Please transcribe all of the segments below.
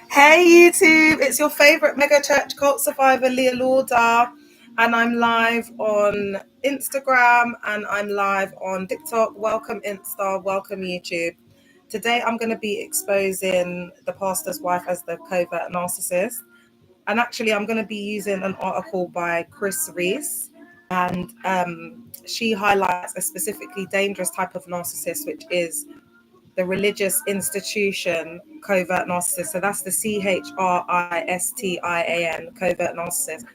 Hey YouTube, it's your favorite mega church cult survivor Leah Lauder, and I'm live on Instagram and I'm live on TikTok. Welcome Insta, welcome YouTube. Today I'm going to be exposing the pastor's wife as the covert narcissist, and actually I'm going to be using an article by Chris Reese, and she highlights a specifically dangerous type of narcissist, which is the religious institution covert narcissist. So that's the CHRISTIAN, covert narcissist.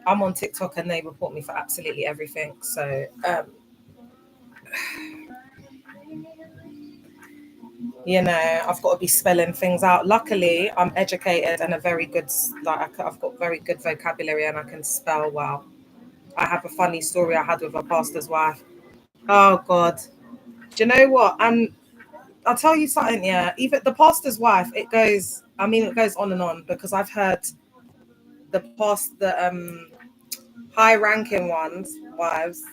I'm on TikTok and they report me for absolutely everything. So, I've got to be spelling things out. Luckily, I'm educated and I've got very good vocabulary and I can spell well. I have a funny story I had with a pastor's wife. Oh, God. Do you know what? And I'll tell you something, yeah. Even the pastor's wife, it goes on and on, because I've heard the high ranking wives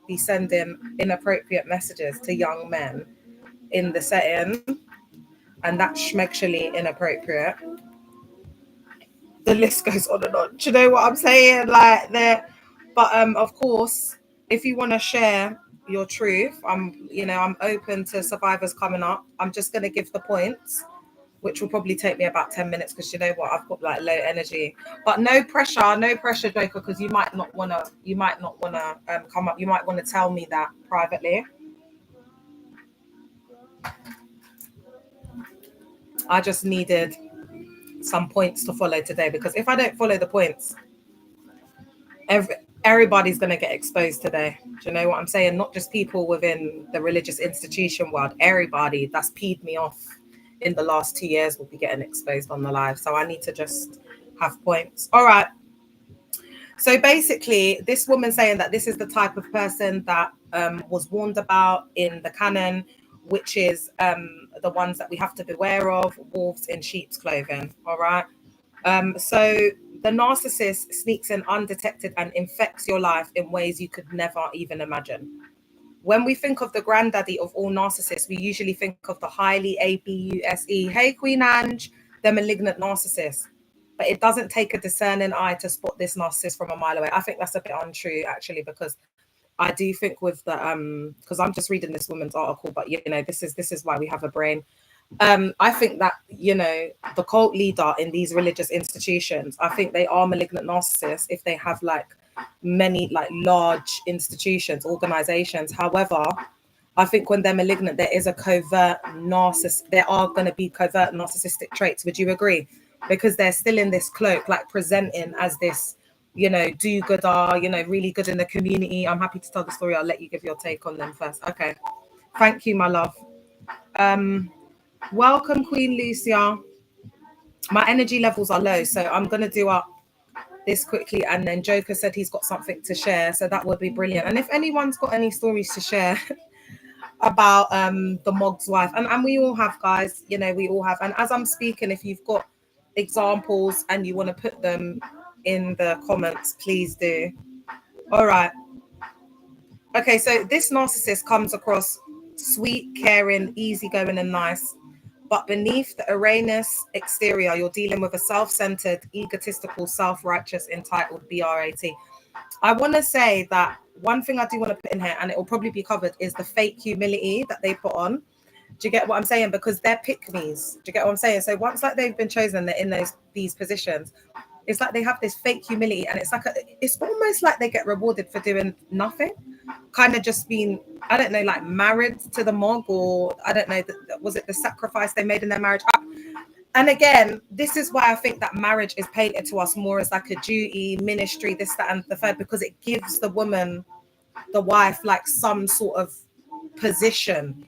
be sending inappropriate messages to young men in the setting, and that's schmexually inappropriate. The list goes on and on. Do you know what I'm saying? But of course, if you want to share your truth, I'm open to survivors coming up. I'm just going to give the points, which will probably take me about 10 minutes, because you know what, I've got like low energy. But no pressure, Joker, because you might not want to come up. You might want to tell me that privately. I just needed some points to follow today, because if I don't follow the points, everybody's going to get exposed today. Do you know what I'm saying? Not just people within the religious institution world. Everybody that's peed me off in the last 2 years will be getting exposed on the live. So I need to just have points. All right. So basically, this woman saying that this is the type of person that was warned about in the canon, which is the ones that we have to beware of, wolves in sheep's clothing. All right. So the narcissist sneaks in undetected and infects your life in ways you could never even imagine. When we think of the granddaddy of all narcissists, we usually think of the highly ABUSE, hey Queen Ange, the malignant narcissist. But it doesn't take a discerning eye to spot this narcissist from a mile away. I think that's a bit untrue, actually, because I do think with the because I'm just reading this woman's article, but this is why we have a brain. I think that the cult leader in these religious institutions, I think they are malignant narcissists if they have like many like large institutions, organizations. However, I think when they're malignant, there is a covert narcissist. There are going to be covert narcissistic traits. Would you agree? Because they're still in this cloak, like presenting as this, do-gooder, really good in the community. I'm happy to tell the story. I'll let you give your take on them first. Okay. Thank you, my love. Welcome, Queen Lucia. My energy levels are low, so I'm going to do up this quickly. And then Joker said he's got something to share, so that would be brilliant. And if anyone's got any stories to share about the Mog's wife, and we all have, guys, we all have. And as I'm speaking, if you've got examples and you want to put them in the comments, please do. All right. Okay, so this narcissist comes across sweet, caring, easygoing, and nice. But beneath the Uranus exterior, you're dealing with a self-centered, egotistical, self-righteous, entitled BRAT. I want to say that one thing I do want to put in here, and it will probably be covered, is the fake humility that they put on. Do you get what I'm saying? Because they're pick-me's. Do you get what I'm saying? So once like they've been chosen, they're in these positions, it's like they have this fake humility, and it's almost like they get rewarded for doing nothing. Kind of just being, I don't know, like married to the Mog, or I don't know, was it the sacrifice they made in their marriage? And again, this is why I think that marriage is painted to us more as like a duty, ministry, this, that, and the third, because it gives the woman, the wife, like some sort of position,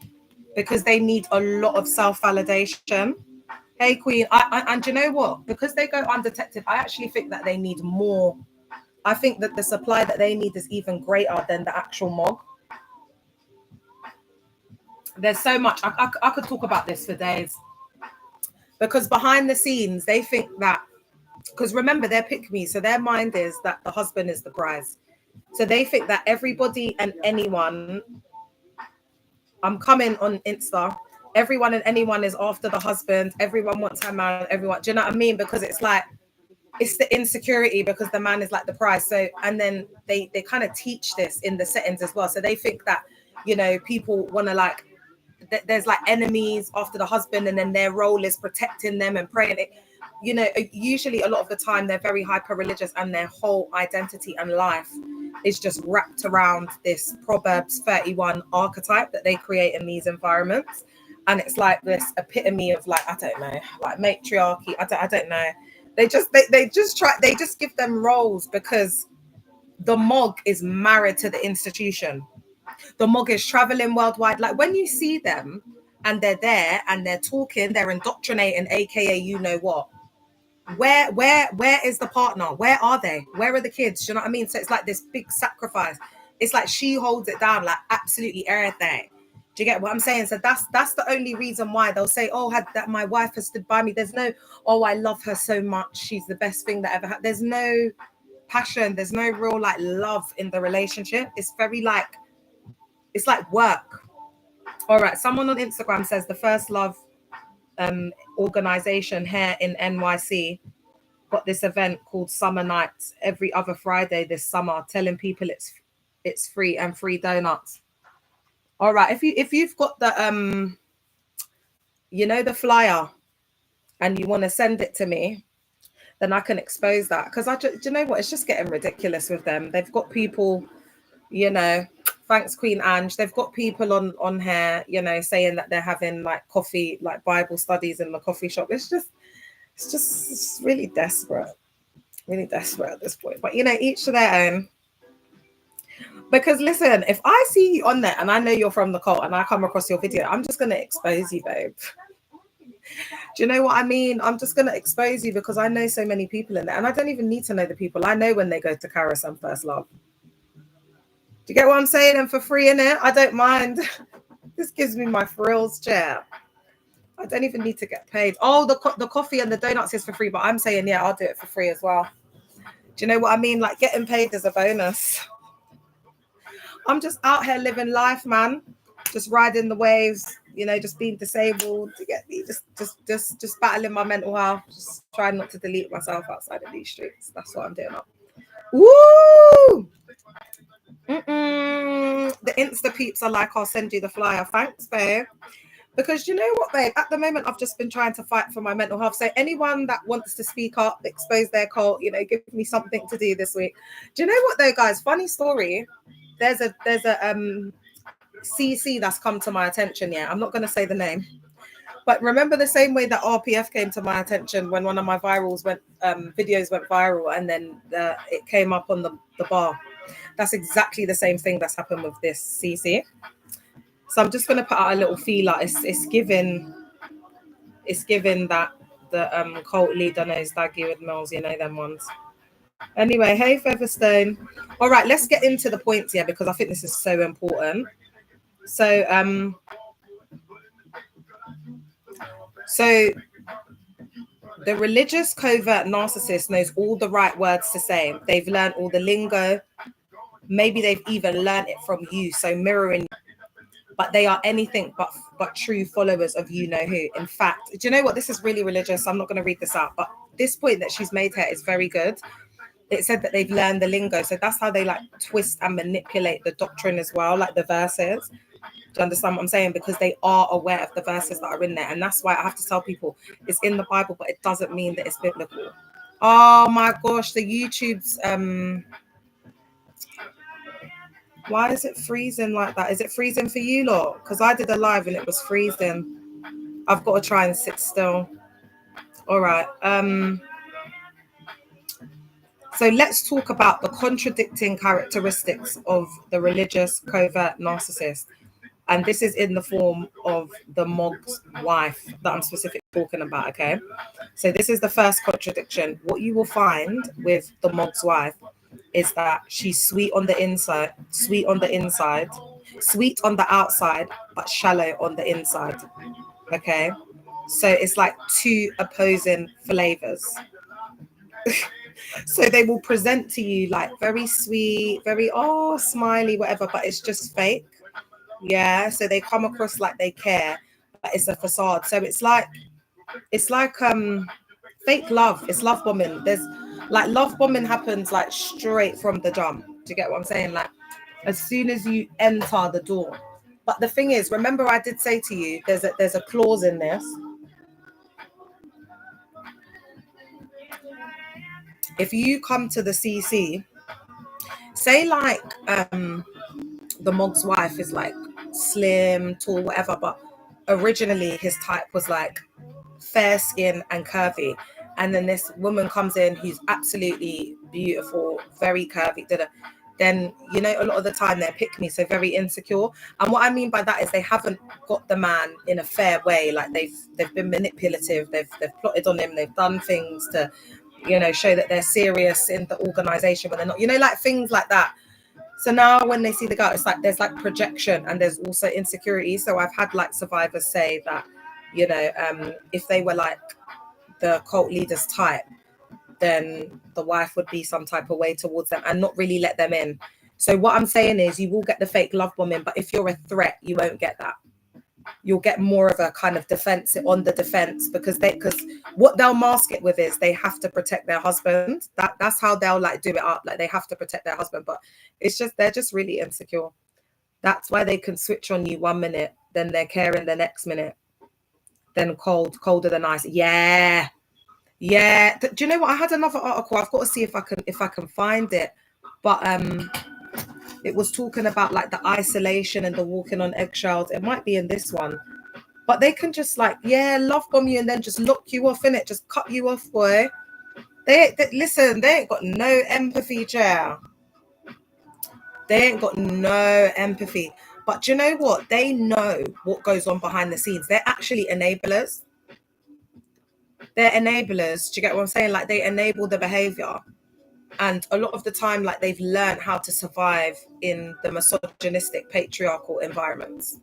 because they need a lot of self-validation. Hey, Queen, and you know what? Because they go undetected, I actually think that they need more. I think that the supply that they need is even greater than the actual Mog. There's so much. I could talk about this for days. Because behind the scenes, they think that, because remember, they're pick-me, so their mind is that the husband is the prize. So they think that everybody and anyone, I'm coming on Insta, everyone and anyone is after the husband. Everyone wants her man. Everyone, do you know what I mean? Because it's like, it's the insecurity because the man is like the prize. So, and then they kind of teach this in the settings as well. So they think that, you know, people want to like, there's like enemies after the husband, and then their role is protecting them and praying. You know, usually a lot of the time they're very hyper religious, and their whole identity and life is just wrapped around this Proverbs 31 archetype that they create in these environments. And it's like this epitome of like, I don't know, like matriarchy. I don't know. They just give them roles because the Mog is married to the institution. The Mog is traveling worldwide. Like when you see them and they're there and they're talking, they're indoctrinating, aka you know what. Where is the partner? Where are they? Where are the kids? Do you know what I mean? So it's like this big sacrifice. It's like she holds it down, like absolutely everything. Do you get what I'm saying? So that's the only reason why they'll say, oh, had that my wife has stood by me. There's no, oh, I love her so much. She's the best thing that ever happened. There's no passion. There's no real like love in the relationship. It's very like, it's like work. All right. Someone on Instagram says the First Love organization here in NYC got this event called Summer Nights every other Friday this summer, telling people it's free and free donuts. All right, if you've got the you know, the flyer and you want to send it to me, then I can expose that, because do you know what, it's just getting ridiculous with them. They've got people, you know, thanks Queen Ange, they've got people on here, you know, saying that they're having like coffee, like Bible studies in the coffee shop. It's really desperate at this point. But you know, each to their own. Because listen, if I see you on there and I know you're from the cult and I come across your video, I'm just gonna expose you, babe. Do you know what I mean? I'm just gonna expose you because I know so many people in there, and I don't even need to know the people. I know when they go to Karis and First Love. Do you get what I'm saying? And for free in it, I don't mind. This gives me my frills chair. I don't even need to get paid. Oh, the coffee and the donuts is for free, but I'm saying, yeah, I'll do it for free as well. Do you know what I mean? Like getting paid is a bonus. I'm just out here living life, man. Just riding the waves, you know, just being disabled to get me, just battling my mental health, just trying not to delete myself outside of these streets. That's what I'm doing up. Woo! The Insta peeps are like, I'll send you the flyer. Thanks, babe. Because you know what, babe? At the moment, I've just been trying to fight for my mental health. So anyone that wants to speak up, expose their cult, you know, give me something to do this week. Do you know what, though, guys? Funny story. There's a CC that's come to my attention. Yeah, I'm not going to say the name, but remember the same way that RPF came to my attention when one of my videos went viral, and then it came up on the bar. That's exactly the same thing that's happened with this CC. So I'm just going to put out a little feeler. It's given that the cult leader knows Daggy with Mills, you know, them ones. Anyway, hey Featherstone. All right, let's get into the points here because I think this is so important. So the religious covert narcissist knows all the right words to say. They've learned all the lingo. Maybe they've even learned it from you, so mirroring. But they are anything but true followers of you know who. In fact, do you know what? This is really religious. I'm not going to read this out, but this point that she's made here is very good. It said that they've learned the lingo, so that's how they like twist and manipulate the doctrine as well, like the verses. Do you understand what I'm saying? Because they are aware of the verses that are in there, and that's why I have to tell people it's in the Bible, but it doesn't mean that it's biblical. Oh my gosh, the YouTube's why is it freezing like that? Is it freezing for you lot? Because I did a live and it was freezing. I've got to try and sit still. All right. So let's talk about the contradicting characteristics of the religious covert narcissist. And this is in the form of the Mog's wife that I'm specifically talking about, okay? So this is the first contradiction. What you will find with the Mog's wife is that she's sweet on the inside, sweet on the outside, but shallow on the inside, okay? So it's like two opposing flavors. So they will present to you like very sweet, very, oh, smiley, whatever, but it's just fake. Yeah, so they come across like they care, it's a facade. So it's like fake love. It's love bombing. There's like love bombing happens like straight from the jump. Do you get what I'm saying? Like as soon as you enter the door. But the thing is, remember I did say to you, there's a clause in this. If you come to the CC, say like the Mog's wife is like slim, tall, whatever, but originally his type was like fair skin and curvy, and then this woman comes in who's absolutely beautiful, very curvy, then you know a lot of the time they're pick me, so very insecure. And what I mean by that is they haven't got the man in a fair way. Like they've been manipulative, they've plotted on him, they've done things to, you know, show that they're serious in the organization when they're not, you know, like things like that. So now when they see the guy, it's like there's like projection and there's also insecurity. So I've had like survivors say that, you know, if they were like the cult leader's type, then the wife would be some type of way towards them and not really let them in. So what I'm saying is you will get the fake love bombing, but if you're a threat, you won't get that. You'll get more of a kind of defense on the defense, because what they'll mask it with is they have to protect their husband. That's how they'll like do it up. Like they have to protect their husband, but it's just, they're just really insecure. That's why they can switch on you 1 minute, then they're caring the next minute, then colder than ice. Yeah. Do you know what? I had another article. I've got to see if I can find it. But it was talking about like the isolation and the walking on eggshells. It might be in this one. But they can just like, love bomb you and then just lock you off, innit? Just cut you off, boy. Listen, they ain't got no empathy, chair. They ain't got no empathy. But do you know what? They know what goes on behind the scenes. They're actually enablers. They're enablers. Do you get what I'm saying? Like they enable the behavior. And a lot of the time, like they've learned how to survive in the misogynistic, patriarchal environments.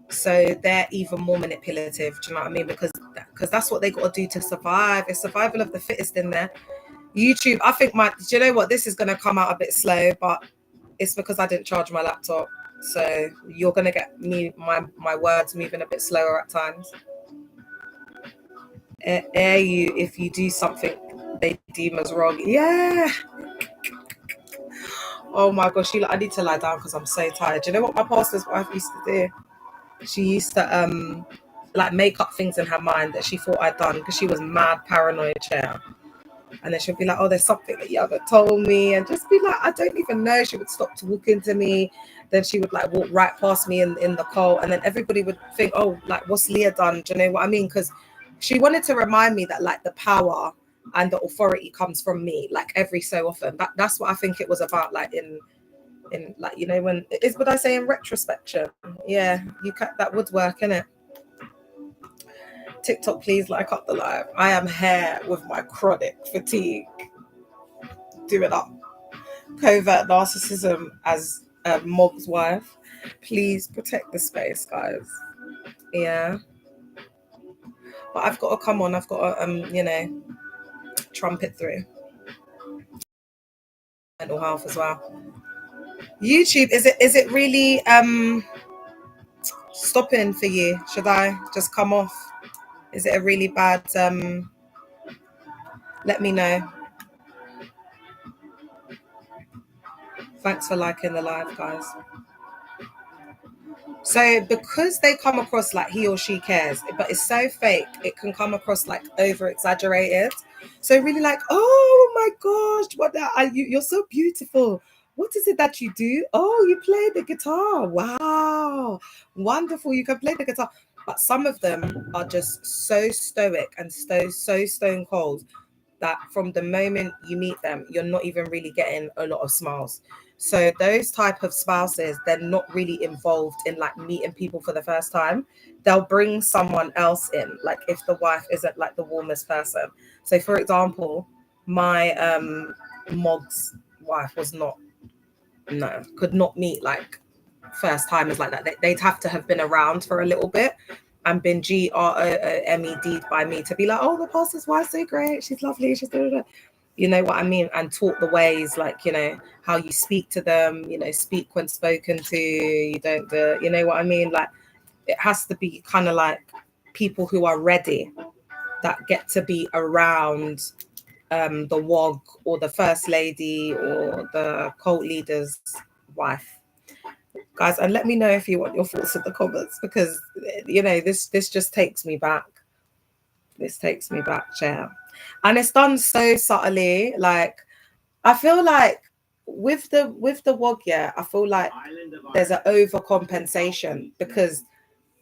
So they're even more manipulative. Do you know what I mean? Because that's what they got to do to survive. It's survival of the fittest in there. YouTube, I think do you know what? This is going to come out a bit slow, but it's because I didn't charge my laptop. So you're going to get my words moving a bit slower at times. Air you if you do something they deem as wrong. Yeah. Oh my gosh, I need to lie down because I'm so tired. Do you know what my pastor's wife used to do? She used to like make up things in her mind that she thought I'd done because she was mad paranoid, chair. And then she'd be like, oh, there's something that you haven't told me, and just be like, I don't even know. She would stop talking to me. Then she would like walk right past me in the cult, and then everybody would think, oh, like what's Leah done? Do you know what I mean? Because she wanted to remind me that like the power and the authority comes from me, like every so often. That's what I think it was about, like in like, you know, when it's what I say in retrospection. Yeah, that would work, innit? TikTok, please like up the live. I am here with my chronic fatigue. Do it up. Covert narcissism as a Mog's wife. Please protect the space, guys. Yeah. But I've got to come on. I've got to, you know, trumpet through. Mental health as well. YouTube, is it really stopping for you? Should I just come off? Is it a really bad let me know. Thanks for liking the live, guys. So because they come across like he or she cares, but it's so fake, it can come across like over exaggerated. So really like, oh my gosh, you're so beautiful. What is it that you do? Oh, you play the guitar. Wow, wonderful. You can play the guitar. But some of them are just so stoic and so stone cold that from the moment you meet them, you're not even really getting a lot of smiles. So those type of spouses, they're not really involved in like meeting people for the first time. They'll bring someone else in, like if the wife isn't like the warmest person. So for example, my Mog's wife could not meet like first timers like that. They'd have to have been around for a little bit and been GROOMED'd by me to be like, oh, the pastor's wife's so great, she's lovely, she's da-da-da. You know what I mean? And taught the ways, like, you know, how you speak to them, you know, speak when spoken to, you don't, you know what I mean? Like, it has to be kind of like people who are ready, that get to be around the WOG or the first lady or the cult leader's wife. Guys, and let me know if you want your thoughts in the comments, because you know, this just takes me back. This takes me back, chair. And it's done so subtly. Like, I feel like with the WOG, yeah, I feel like there's an overcompensation, because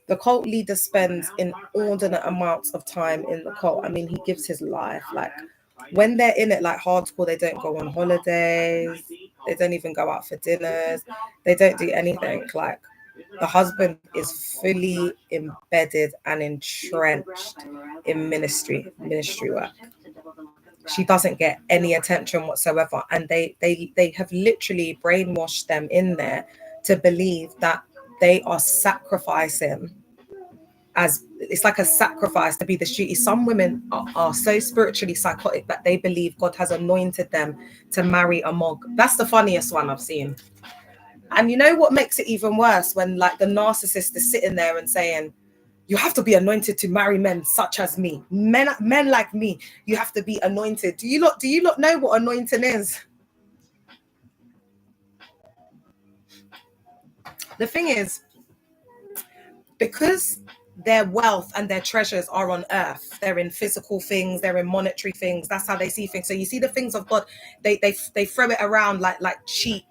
the cult leader spends inordinate amounts of time in the cult. I mean, he gives his life. Like, when they're in it, like hardcore, they don't go on holidays. They don't even go out for dinners. They don't do anything. Like, the husband is fully embedded and entrenched in ministry work. She doesn't get any attention whatsoever. And they have literally brainwashed them in there to believe that they are sacrificing, as it's like a sacrifice to be the shooty. Some women are so spiritually psychotic that they believe God has anointed them to marry a mog. That's the funniest one I've seen. And you know what makes it even worse? When like the narcissist is sitting there and saying, you have to be anointed to marry men such as me. Men like me, you have to be anointed. Do you not know what anointing is? The thing is, because their wealth and their treasures are on earth, they're in physical things, they're in monetary things. That's how they see things. So you see the things of God, they throw it around like cheap.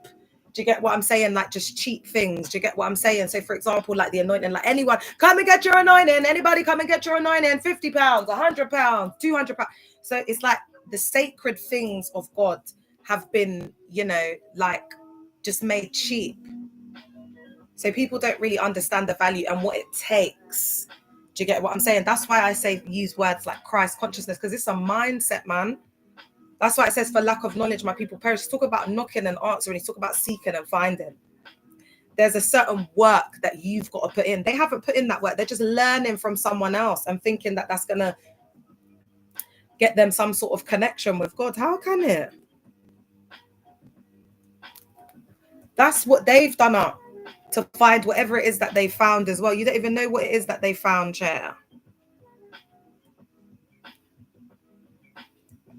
Do you get what I'm saying? Like just cheap things. Do you get what I'm saying? So for example, like the anointing, like anyone, come and get your anointing. Anybody come and get your anointing. £50, £100, £200. So it's like the sacred things of God have been, you know, like just made cheap. So people don't really understand the value and what it takes. Do you get what I'm saying? That's why I say use words like Christ consciousness, because it's a mindset, man. That's why it says, for lack of knowledge, my people perish. He's talking about knocking and answering. He's talking about seeking and finding. There's a certain work that you've got to put in. They haven't put in that work. They're just learning from someone else and thinking that that's going to get them some sort of connection with God. How can it? That's what they've done up to find whatever it is that they found as well. You don't even know what it is that they found, chair.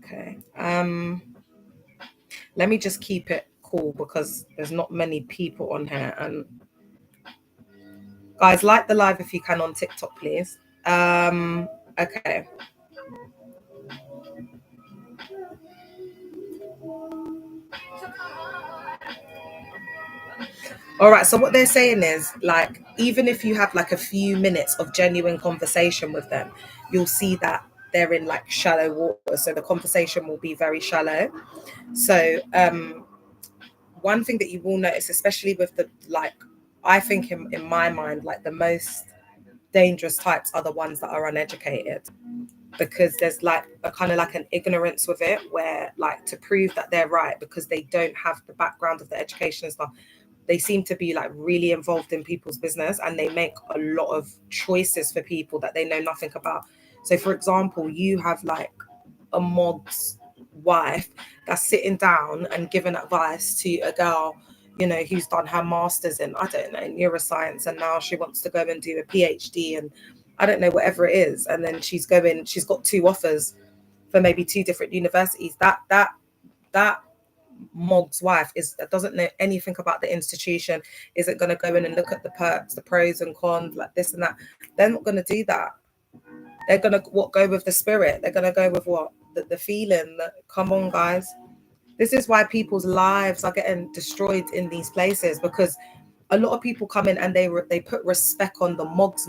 Okay. Let me just keep it cool because there's not many people on here. And guys, like the live if you can on TikTok, please. Okay. All right, so what they're saying is, like, even if you have like a few minutes of genuine conversation with them, you'll see that they're in like shallow water. So the conversation will be very shallow. So one thing that you will notice, especially with the, like, I think in my mind, like the most dangerous types are the ones that are uneducated, because there's like a kind of like an ignorance with it, where like to prove that they're right, because they don't have the background of the education and stuff, they seem to be like really involved in people's business, and they make a lot of choices for people that they know nothing about. So for example, you have like a mog's wife that's sitting down and giving advice to a girl, you know, who's done her master's in, I don't know, neuroscience, and now she wants to go and do a PhD and I don't know, whatever it is. And then she's got 2 offers for maybe 2 different universities. That mog's wife doesn't know anything about the institution, isn't going to go in and look at the perks, the pros and cons, like this and that. They're not going to do that. They're going to go with the spirit. They're going to go with what? The feeling that, come on, guys. This is why people's lives are getting destroyed in these places, because a lot of people come in and they put respect on the mog's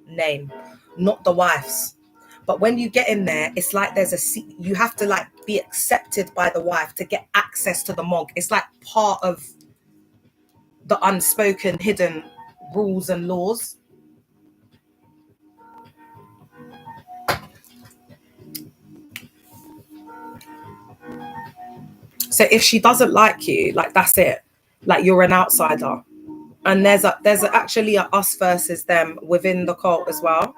name, not the wife's. But when you get in there, it's like you have to like be accepted by the wife to get access to the mog. It's like part of the unspoken, hidden rules and laws. So if she doesn't like you, like that's it. Like you're an outsider. And there's actually a us versus them within the cult as well.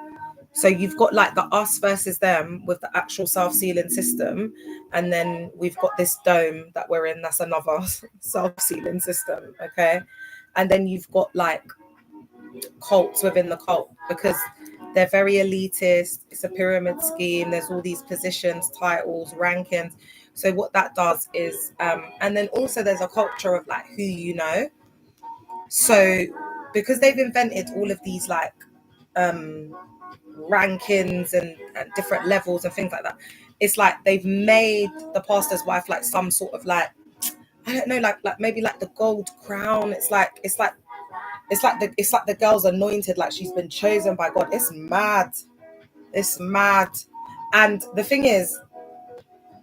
So you've got like the us versus them with the actual self-sealing system. And then we've got this dome that we're in. That's another self-sealing system. Okay. And then you've got like cults within the cult, because they're very elitist. It's a pyramid scheme. There's all these positions, titles, rankings. So what that does is, and then also there's a culture of like who you know. So because they've invented all of these like rankings and different levels and things like that, it's like they've made the pastor's wife like some sort of like, I don't know, like maybe like the gold crown. It's like the girl's anointed, like she's been chosen by God. It's mad. It's mad. And the thing is,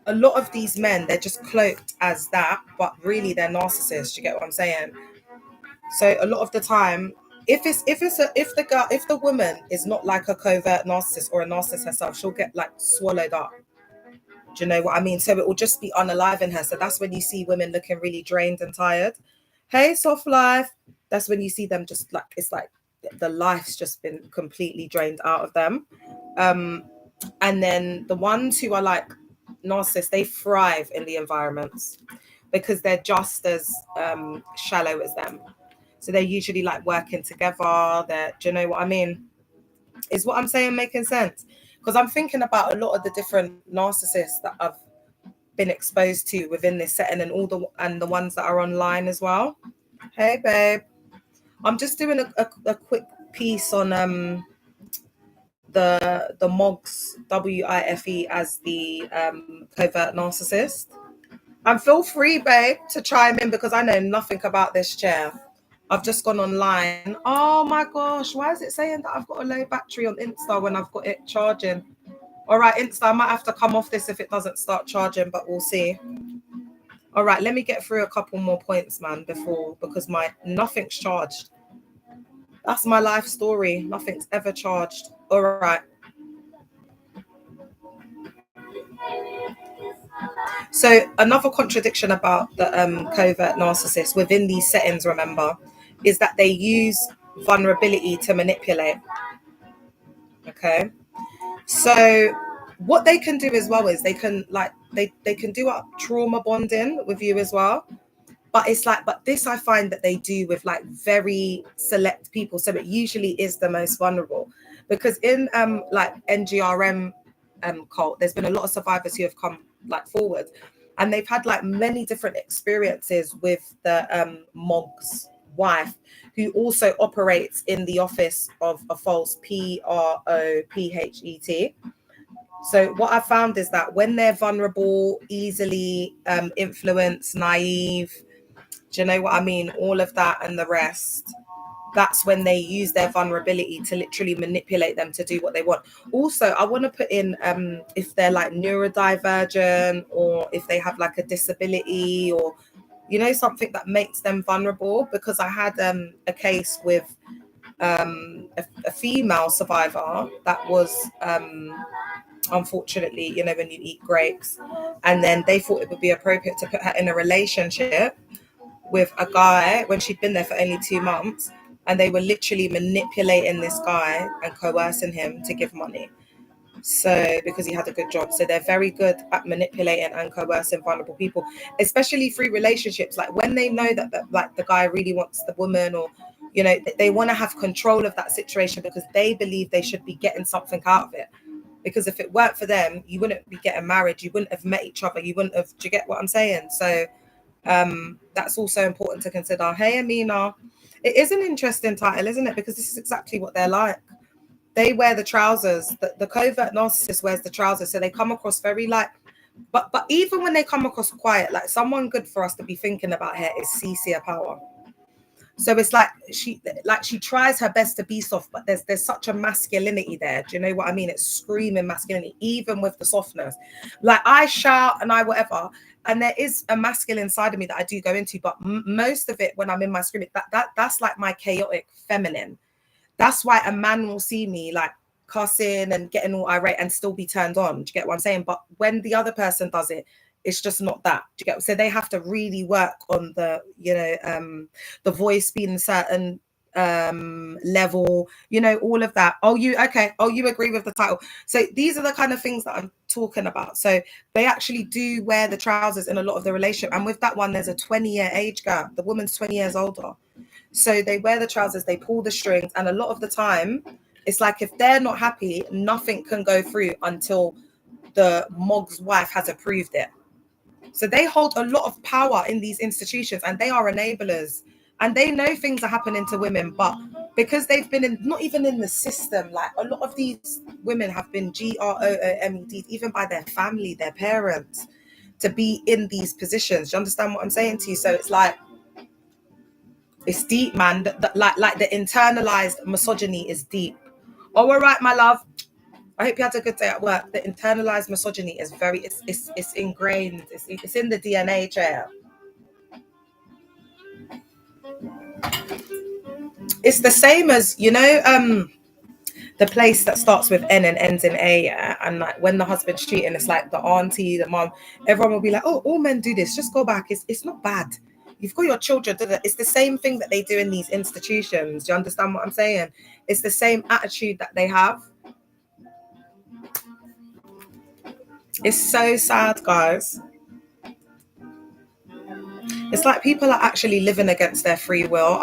a lot of these men, they're just cloaked as that, but really they're narcissists. You get what I'm saying? So a lot of the time, if the woman is not like a covert narcissist or a narcissist herself, she'll get like swallowed up. Do you know what I mean? So it will just be unaliving her. So that's when you see women looking really drained and tired. Hey, soft life. That's when you see them just like, it's like the life's just been completely drained out of them. And then the ones who are like narcissists, they thrive in the environments because they're just as shallow as them. So they're usually like working together. Do you know what I mean? Is what I'm saying making sense? Because I'm thinking about a lot of the different narcissists that I've been exposed to within this setting, and the ones that are online as well. Hey, babe. I'm just doing a quick piece on the MOGS, WIFE, as the covert narcissist. And feel free, babe, to chime in because I know nothing about this chair. I've just gone online. Oh my gosh, why is it saying that I've got a low battery on Insta when I've got it charging? All right, Insta, I might have to come off this if it doesn't start charging, but we'll see. All right, let me get through a couple more points, man, because nothing's charged. That's my life story. Nothing's ever charged. All right. So another contradiction about the covert narcissist within these settings, remember, is that they use vulnerability to manipulate. Okay. So what they can do as well is they can do trauma bonding with you as well. But this I find that they do with like very select people. So it usually is the most vulnerable, because in like NGRM cult, there's been a lot of survivors who have come like forward, and they've had like many different experiences with the MOG's wife, who also operates in the office of a false PROPHET. So what I found is that when they're vulnerable, easily influenced, naive, do you know what I mean? All of that and the rest. That's when they use their vulnerability to literally manipulate them to do what they want. Also, I want to put in if they're like neurodivergent, or if they have like a disability, or, you know, something that makes them vulnerable. Because I had a case with a female survivor that was unfortunately, you know, when you eat grapes, and then they thought it would be appropriate to put her in a relationship with a guy when she'd been there for only 2 months, and they were literally manipulating this guy and coercing him to give money. So because he had a good job. So they're very good at manipulating and coercing vulnerable people, especially through relationships. Like when they know that like the guy really wants the woman, or, you know, they want to have control of that situation because they believe they should be getting something out of it. Because if it weren't for them, you wouldn't be getting married, you wouldn't have met each other, you wouldn't have, do you get what I'm saying? So that's also important to consider. Hey, Amina. It is an interesting title, isn't it? Because this is exactly what they're like. They wear the trousers. The covert narcissist wears the trousers. So they come across very like, but even when they come across quiet, like someone good for us to be thinking about here is Cecia Power. So it's like she tries her best to be soft, but there's such a masculinity there. Do you know what I mean? It's screaming masculinity, even with the softness. Like I shout and I whatever, and there is a masculine side of me that I do go into, but most of it when I'm in my screaming, that's like my chaotic feminine. That's why a man will see me like cussing and getting all irate and still be turned on. Do you get what I'm saying? But when the other person does it, it's just not that. Do you get? So they have to really work on the, you know, the voice being a certain level, you know, all of that. Oh, you agree with the title? So these are the kind of things that I'm talking about. So they actually do wear the trousers in a lot of the relationship, and with that one there's a 20-year age gap. The woman's 20 years older, so they wear the trousers, they pull the strings, and a lot of the time it's like if they're not happy, nothing can go through until the mog's wife has approved it. So they hold a lot of power in these institutions, and they are enablers, and they know things are happening to women, but because they've been in, not even in the system, like a lot of these women have been groomed, even by their family, their parents, to be in these positions. Do you understand what I'm saying to you? So it's like, it's deep, man. Like the internalized misogyny is deep. Oh, all right, my love. I hope you had a good day at work. The internalized misogyny is very, it's ingrained. It's in the DNA, chair. It's the same as, the place that starts with N and ends in A, yeah? And like when the husband's cheating, it's like the auntie, the mom, everyone will be like, oh, all men do this. Just go back. It's not bad. You've got your children. It's the same thing that they do in these institutions. Do you understand what I'm saying? It's the same attitude that they have. It's so sad, guys. It's like people are actually living against their free will.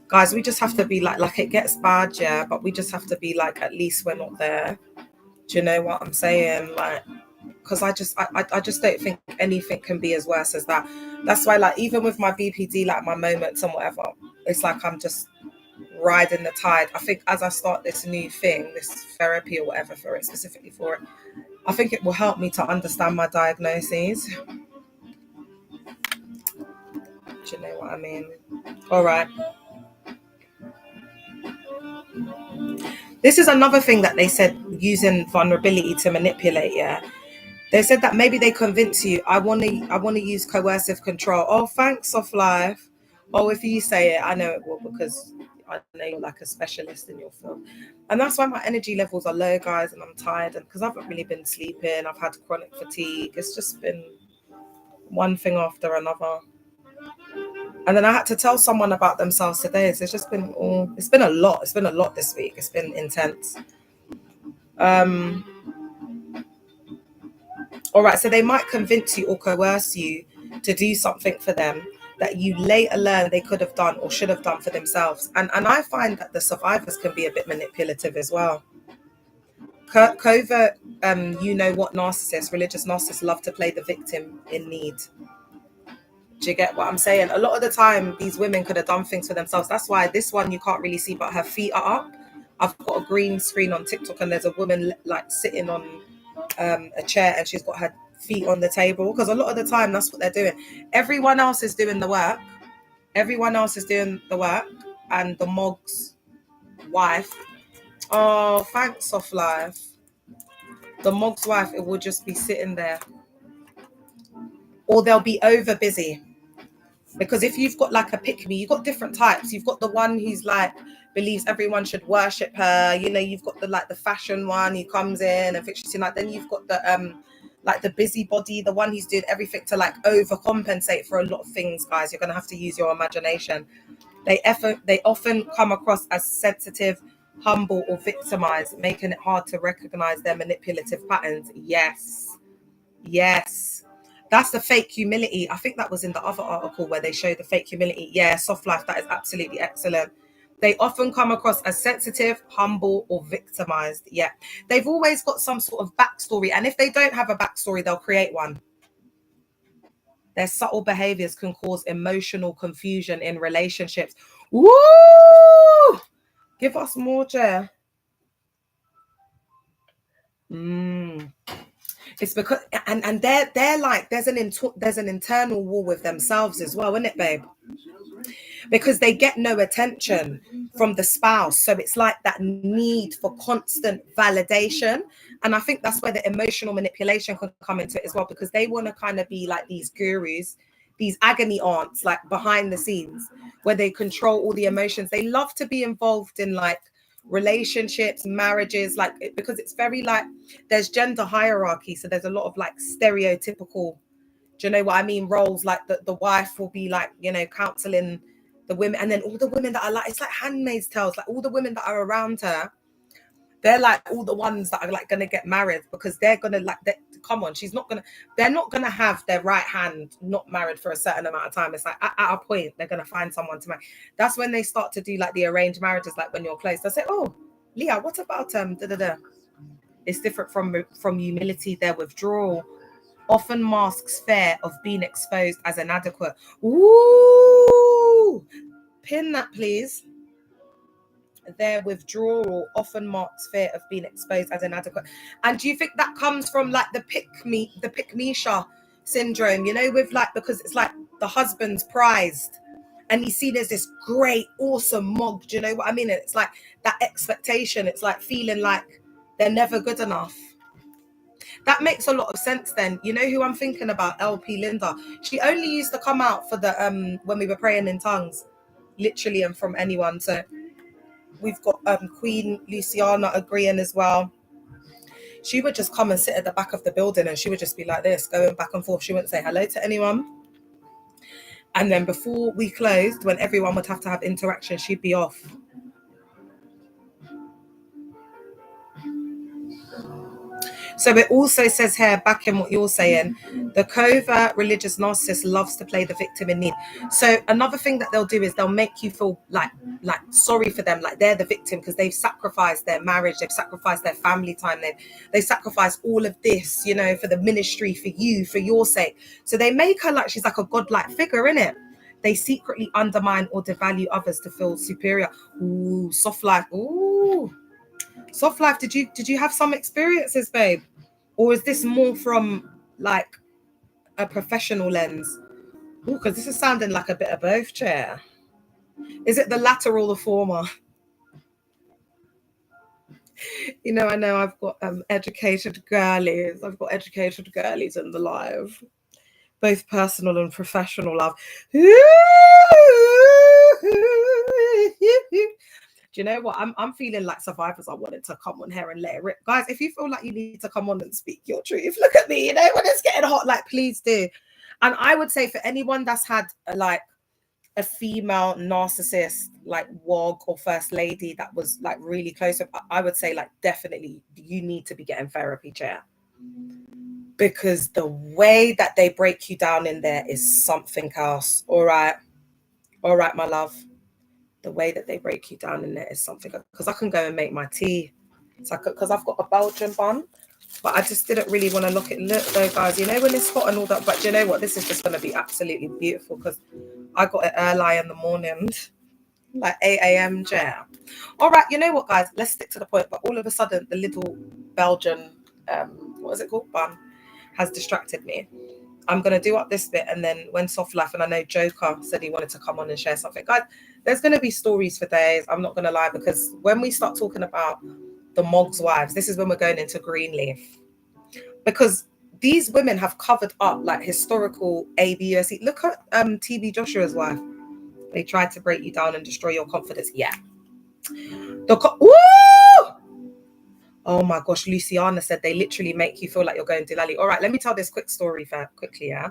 Guys, we just have to be like it gets bad, yeah, but we just have to be like, at least we're not there. Do you know what I'm saying? Like, because I just don't think anything can be as worse as that. That's why, like, even with my BPD, like my moments and whatever, it's like I'm just riding the tide. I think as I start this new thing, this therapy or whatever for it, specifically for it, I think it will help me to understand my diagnoses. Do you know what I mean? All right. This is another thing that they said, using vulnerability to manipulate. Yeah, they said that maybe they convince you, I want to use coercive control. Oh, thanks, Soft Life. Oh, if you say it, I know it will, because I know you're like a specialist in your field. And that's why my energy levels are low, guys, and I'm tired, and because I haven't really been sleeping, I've had chronic fatigue. It's just been one thing after another. And then I had to tell someone about themselves today. So it's just been it's been a lot. It's been a lot this week. It's been intense. All right. So they might convince you or coerce you to do something for them that you later learn they could have done or should have done for themselves. And I find that the survivors can be a bit manipulative as well. Covert, narcissists, religious narcissists love to play the victim in need. Do you get what I'm saying? A lot of the time, these women could have done things for themselves. That's why this one you can't really see, but her feet are up. I've got a green screen on TikTok, and there's a woman like sitting on a chair, and she's got her feet on the table. Because a lot of the time, that's what they're doing. Everyone else is doing the work. And the mog's wife. Oh, thanks, Soft Life. The mog's wife, it will just be sitting there, or they'll be over busy. Because if you've got like a pick-me, you've got different types. You've got the one who's like believes everyone should worship her. You've got the fashion one who comes in and fixtures in. Like, then you've got the like the busybody, the one who's doing everything to like overcompensate for a lot of things. Guys, you're gonna have to use your imagination. They often come across as sensitive, humble, or victimized, making it hard to recognize their manipulative patterns. Yes. That's the fake humility. I think that was in the other article where they show the fake humility. Yeah, Soft Life, that is absolutely excellent. They often come across as sensitive, humble, or victimized. Yeah, they've always got some sort of backstory. And if they don't have a backstory, they'll create one. Their subtle behaviors can cause emotional confusion in relationships. Woo! Give us more, Jer. It's because and they're like there's an internal war with themselves as well, isn't it, babe? Because they get no attention from the spouse, so it's like that need for constant validation. And I think that's where the emotional manipulation can come into it as well, because they want to kind of be like these gurus, these agony aunts, like behind the scenes, where they control all the emotions. They love to be involved in like relationships, marriages, like, because it's very like there's gender hierarchy, so there's a lot of like stereotypical, do you know what I mean, roles. Like the wife will be like, counseling the women, and then all the women that are like, it's like Handmaid's Tales, like all the women that are around her, They're like all the ones that are like gonna get married because they're gonna like, come on, they're not gonna have their right hand not married for a certain amount of time. It's like at a point they're gonna find someone to marry. That's when they start to do like the arranged marriages, like when you're close. They'll say, oh, Leah, what about da da da? It's different from humility. Their withdrawal often masks fear of being exposed as inadequate. Ooh, pin that, please. Their withdrawal often marks fear of being exposed as inadequate. And do you think that comes from like the pick-me-sha syndrome, you know, with like, because it's like the husband's prized and he's seen as this great, awesome mog, do you know what I mean? And it's like that expectation, it's like feeling like they're never good enough. That makes a lot of sense then. You know who I'm thinking about? LP Linda. She only used to come out for the when we were praying in tongues, literally, and from anyone. So we've got Queen Luciana agreeing as well. She would just come and sit at the back of the building and she would just be like this, going back and forth. She wouldn't say hello to anyone. And then before we closed, when everyone would have to have interaction, she'd be off. So it also says here, back in what you're saying, the covert religious narcissist loves to play the victim in need. So another thing that they'll do is they'll make you feel like sorry for them, like they're the victim because they've sacrificed their marriage, they've sacrificed their family time, they sacrificed all of this, you know, for the ministry, for you, for your sake. So they make her like she's like a godlike figure, innit? They secretly undermine or devalue others to feel superior. Ooh, soft life. Ooh. Soft life, did you have some experiences, babe? Or is this more from like a professional lens? Because this is sounding like a bit of both, chair. Is it the latter or the former? You know, I know I've got educated girlies. I've got educated girlies in the live. Both personal and professional love. Do you know what? I'm feeling like survivors. I wanted to come on here and let it rip. Guys, if you feel like you need to come on and speak your truth, look at me, you know, when it's getting hot, like, please do. And I would say for anyone that's had like a female narcissist, like WOG or first lady that was like really close, I would say like definitely you need to be getting therapy, chair. Because the way that they break you down in there is something else. All right, my love. The way that they break you down in there is something, because I can go and make my tea. So because I've got a Belgian bun, but I just didn't really want to look though, guys. You know when it's hot and all that. But you know what? This is just going to be absolutely beautiful because I got it early in the morning, like 8 a.m. jam. All right, you know what, guys? Let's stick to the point. But all of a sudden, the little Belgian, what is it called, bun, has distracted me. I'm going to do up this bit, and then when Soft Life, and I know Joker said he wanted to come on and share something. Guys, there's going to be stories for days. I'm not going to lie, because when we start talking about the Mog's wives, this is when we're going into Greenleaf. Because these women have covered up like historical ABUSE. Look at TB Joshua's wife. They tried to break you down and destroy your confidence. Yeah. Woo! Oh my gosh, Luciana said they literally make you feel like you're going Delali. All right, let me tell this quick story quickly, yeah?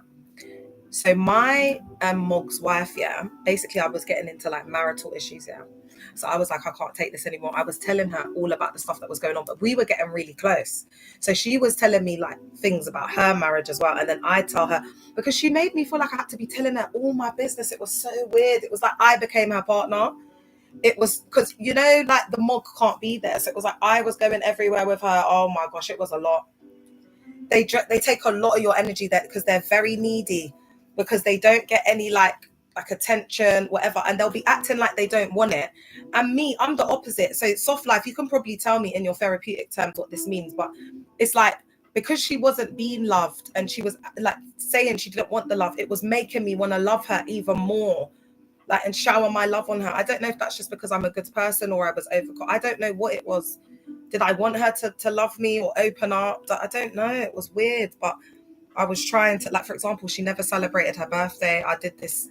So my Mog's wife, yeah, basically I was getting into like marital issues, yeah? So I was like, I can't take this anymore. I was telling her all about the stuff that was going on, but we were getting really close. So she was telling me like things about her marriage as well. And then I tell her, because she made me feel like I had to be telling her all my business. It was so weird. It was like I became her partner. It was because, you know, like the Mog can't be there. So it was like I was going everywhere with her. Oh my gosh, it was a lot. They take a lot of your energy there because they're very needy, because they don't get any like attention, whatever. And they'll be acting like they don't want it. And me, I'm the opposite. So Soft Life, you can probably tell me in your therapeutic terms what this means. But it's like, because she wasn't being loved and she was like saying she didn't want the love, it was making me want to love her even more. Like, and shower my love on her. I don't know if that's just because I'm a good person or I was overcome. I don't know what it was. Did I want her to love me or open up? I don't know. It was weird, but I was trying to, like, for example, she never celebrated her birthday. I did this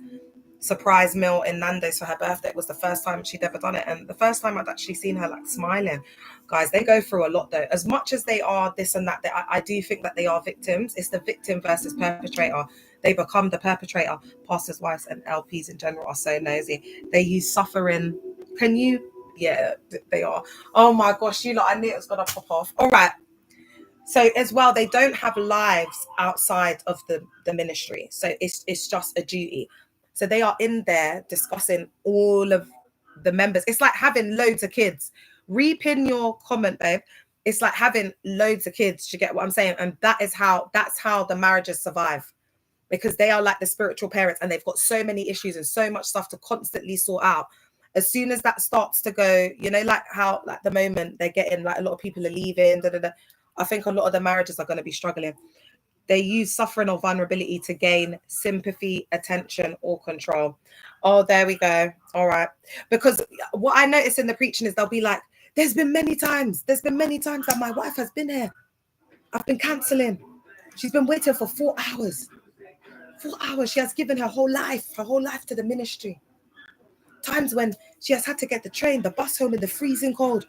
surprise meal in Nando's for her birthday. It was the first time she'd ever done it. And the first time I'd actually seen her like smiling. Guys, they go through a lot though. As much as they are this and that, I do think that they are victims. It's the victim versus perpetrator. They become the perpetrator. Pastors' wives and LPs in general are so nosy. They use suffering. Can you Yeah, they are. Oh my gosh, you lot, I knew it was gonna pop off. All right. So as well, they don't have lives outside of the ministry. So it's just a duty. So they are in there discussing all of the members. It's like having loads of kids. Repin your comment, babe. It's like having loads of kids. You get what I'm saying? And that's how the marriages survive. Because they are like the spiritual parents and they've got so many issues and so much stuff to constantly sort out. As soon as that starts to go, you know, like how like the moment they're getting like a lot of people are leaving, I think a lot of the marriages are going to be struggling. They use suffering or vulnerability to gain sympathy, attention, or control. Oh, there we go. All right. Because what I notice in the preaching is they'll be like, there's been many times that my wife has been here. I've been cancelling. She's been waiting for 4 hours. 4 hours. She has given her whole life to the ministry. Times when she has had to get the train, the bus home in the freezing cold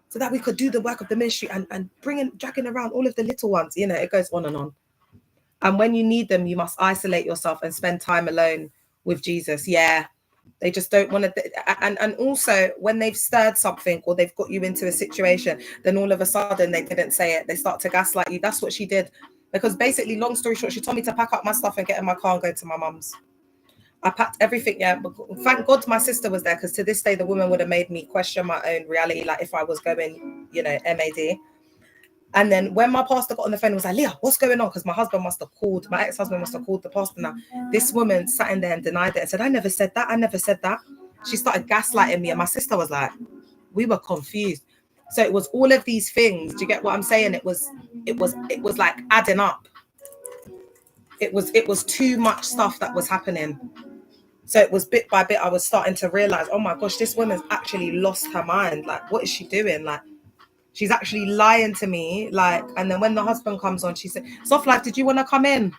so that we could do the work of the ministry and dragging around all of the little ones. You know, it goes on and on. And when you need them, you must isolate yourself and spend time alone with Jesus. Yeah. They just don't want to. And also, when they've stirred something or they've got you into a situation, then all of a sudden they didn't say it. They start to gaslight you. That's what she did. Because basically, long story short, she told me to pack up my stuff and get in my car and go to my mum's. I packed everything, yeah. But thank God my sister was there, because to this day, the woman would have made me question my own reality, like if I was going, you know, MAD. And then when my pastor got on the phone, he was like, Leah, what's going on? Because my ex-husband must have called the pastor now. This woman sat in there and denied it and said, I never said that. She started gaslighting me. And my sister was like, we were confused. So it was all of these things. Do you get what I'm saying? It was like adding up. It was too much stuff that was happening. So it was bit by bit, I was starting to realize, oh my gosh, this woman's actually lost her mind. Like, what is she doing? Like, she's actually lying to me. Like, and then when the husband comes on, she said, Soft Life, did you want to come in?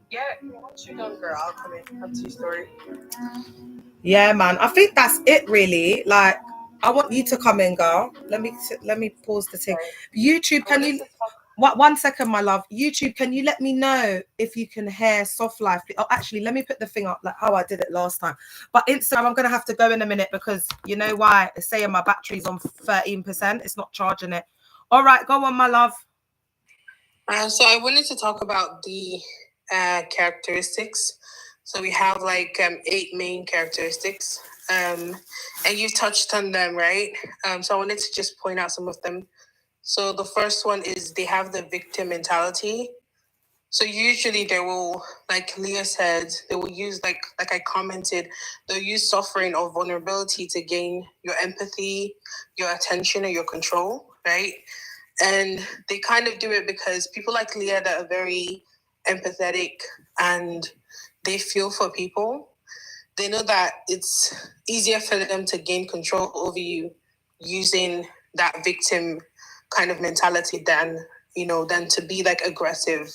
Yeah, once you're done, girl, I'll come in. Up to your story. Yeah, man. I think that's it, really. Like, I want you to come in, girl. Let me pause the thing. YouTube, can you... One second, my love. YouTube, can you let me know if you can hear Soft Life? Oh, actually, let me put the thing up like how I did it last time. But Instagram, I'm going to have to go in a minute because you know why? It's saying my battery's on 13%. It's not charging it. All right, go on, my love. So I wanted to talk about the characteristics. So we have like 8 main characteristics. And you've touched on them, right? So I wanted to just point out some of them. So the first one is they have the victim mentality. So usually they will, like Leah said, they will use, like I commented, they'll use suffering or vulnerability to gain your empathy, your attention, or your control, right? And they kind of do it because people like Leah that are very empathetic and they feel for people, they know that it's easier for them to gain control over you using that victim kind of mentality than to be like aggressive.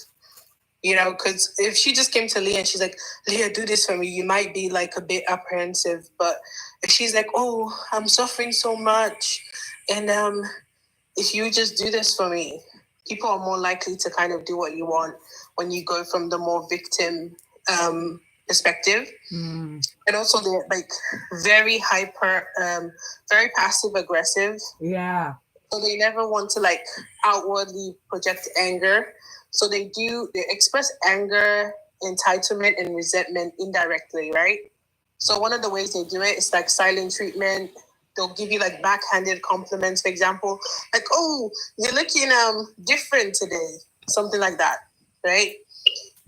Because if she just came to Leah and she's like, Leah, do this for me, you might be like a bit apprehensive. But if she's like, oh, I'm suffering so much, and if you just do this for me, people are more likely to kind of do what you want when you go from the more victim perspective. And also they're like very hyper, very passive aggressive. Yeah. So they never want to like outwardly project anger. So they express anger, entitlement, and resentment indirectly, right? So one of the ways they do it is like silent treatment. They'll give you like backhanded compliments, for example, like, oh, you're looking different today, something like that, right?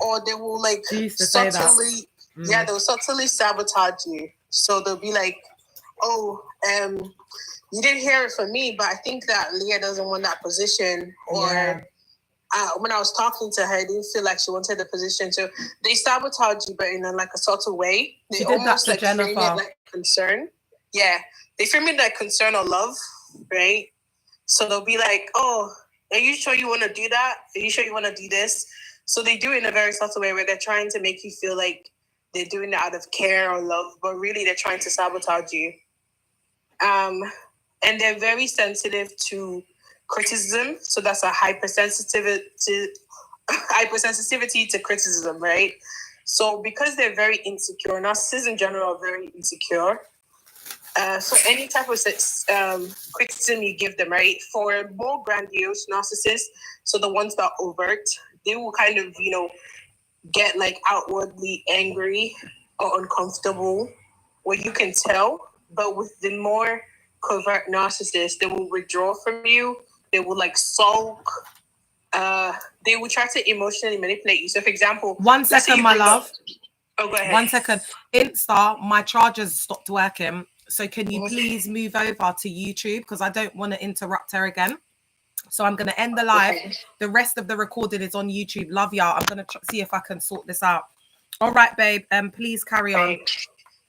Or they will like subtly, they'll subtly sabotage you. So they'll be like, oh, you didn't hear it from me, but I think that Leah doesn't want that position. Or when I was talking to her, I didn't feel like she wanted the position. So they sabotage you, but in a subtle way. They almost like frame it like concern. Yeah, they frame it like concern or love, right? So they'll be like, oh, are you sure you want to do that? Are you sure you want to do this? So they do it in a very subtle way where they're trying to make you feel like they're doing it out of care or love, but really they're trying to sabotage you. And they're very sensitive to criticism. So that's a hypersensitivity to criticism, right? So because they're very insecure, narcissists in general are very insecure. So any type of criticism you give them, right? For more grandiose narcissists, so the ones that are overt, they will kind of, get like outwardly angry or uncomfortable, where you can tell. But with the more covert narcissists, they will withdraw from you. They will like sulk. They will try to emotionally manipulate you. So, for example, 1 second, my love. Oh, go ahead. 1 second. Insta, my charger's stopped working. So can you please move over to YouTube? Because I don't want to interrupt her again. So I'm going to end the live. Okay. The rest of the recording is on YouTube. Love y'all. I'm going to see if I can sort this out. All right, babe. Please carry on.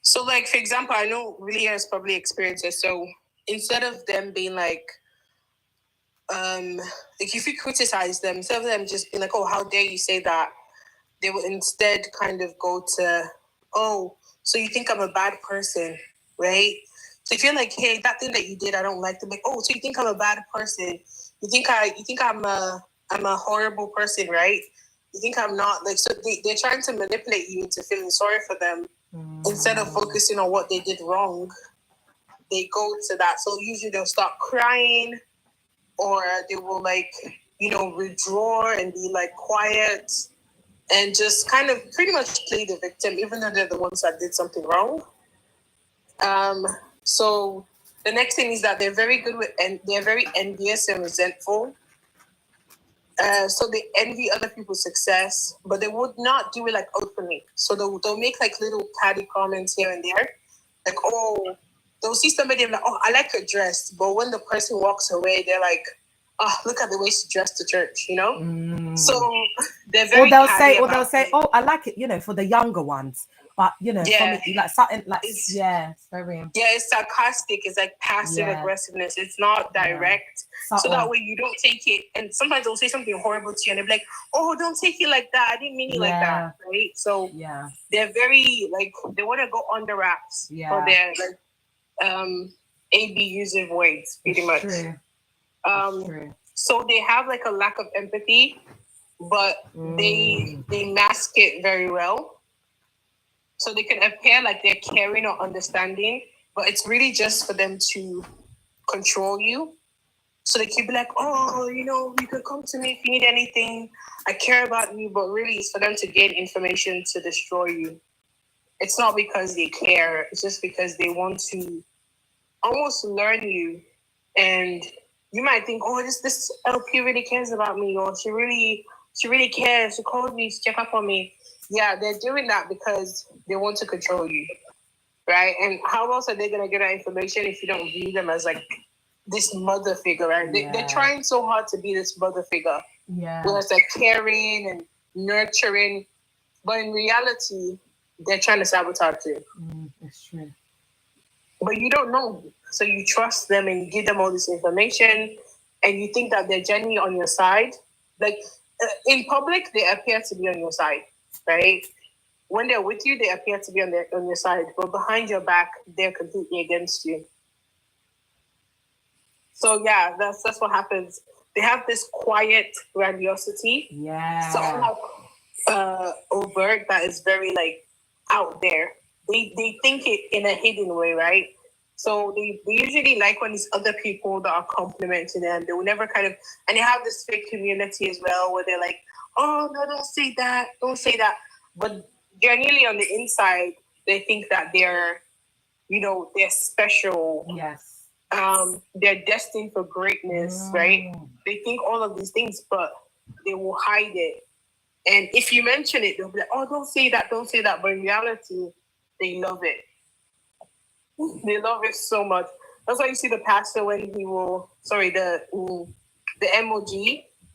So, like, for example, I know Really has probably experienced it. So instead of them being like if you criticize them, instead of them just being like, oh, how dare you say that, they will instead kind of go to, oh, so you think I'm a bad person, right? So if you're like, hey, that thing that you did, I don't like, them, like, oh, so you think I'm a bad person? You think I'm a horrible person, right? You think I'm not, like, so they're trying to manipulate you into feeling sorry for them instead of focusing on what they did wrong. They go to that. So usually they'll start crying, or they will like, withdraw and be like quiet and just kind of pretty much play the victim, even though they're the ones that did something wrong. So the next thing is that they're very good with, and they're very envious and resentful. So they envy other people's success, but they would not do it like openly. So they'll make like little catty comments here and there, like, oh, they'll see somebody and like, oh, I like her dress, but when the person walks away, they're like, oh, look at the way she dressed to church, So they're very. Or they'll say, oh, I like it, for the younger ones. But yeah, like something like it's very important. Yeah, it's sarcastic. It's like passive aggressiveness. It's not direct, so that way you don't take it. And sometimes they'll say something horrible to you, and they're like, "Oh, don't take it like that. I didn't mean it like that." Right? So they're very like they want to go under wraps for their like abusive words, pretty much. True. So they have like a lack of empathy, but they mask it very well. So they can appear like they're caring or understanding, but it's really just for them to control you. So they keep be like, oh, you can come to me if you need anything. I care about you, but really it's for them to gain information to destroy you. It's not because they care. It's just because they want to almost learn you. And you might think, oh, this LP really cares about me, or she really cares. She called me to check up on me. Yeah, they're doing that because they want to control you, right? And how else are they going to get that information if you don't view them as like this mother figure, right? They're trying so hard to be this mother figure. Yeah. Where it's like caring and nurturing. But in reality, they're trying to sabotage you. That's true. But you don't know. So you trust them and you give them all this information and you think that they're genuinely on your side. Like in public, they appear to be on your side, right? When they're with you, they appear to be on your side. But behind your back, they're completely against you. So yeah, that's what happens. They have this quiet grandiosity. Yeah. So overt that is very like out there. They think it in a hidden way, right? So they usually like when it's other people that are complimenting them. They will never kind of, and they have this fake community as well where they're like, oh no, don't say that. But genuinely on the inside, they think that they're special. Yes. They're destined for greatness, right? They think all of these things, but they will hide it. And if you mention it, they'll be like, oh, don't say that. But in reality, they love it. They love it so much. That's why you see the pastor when he will, the MOG,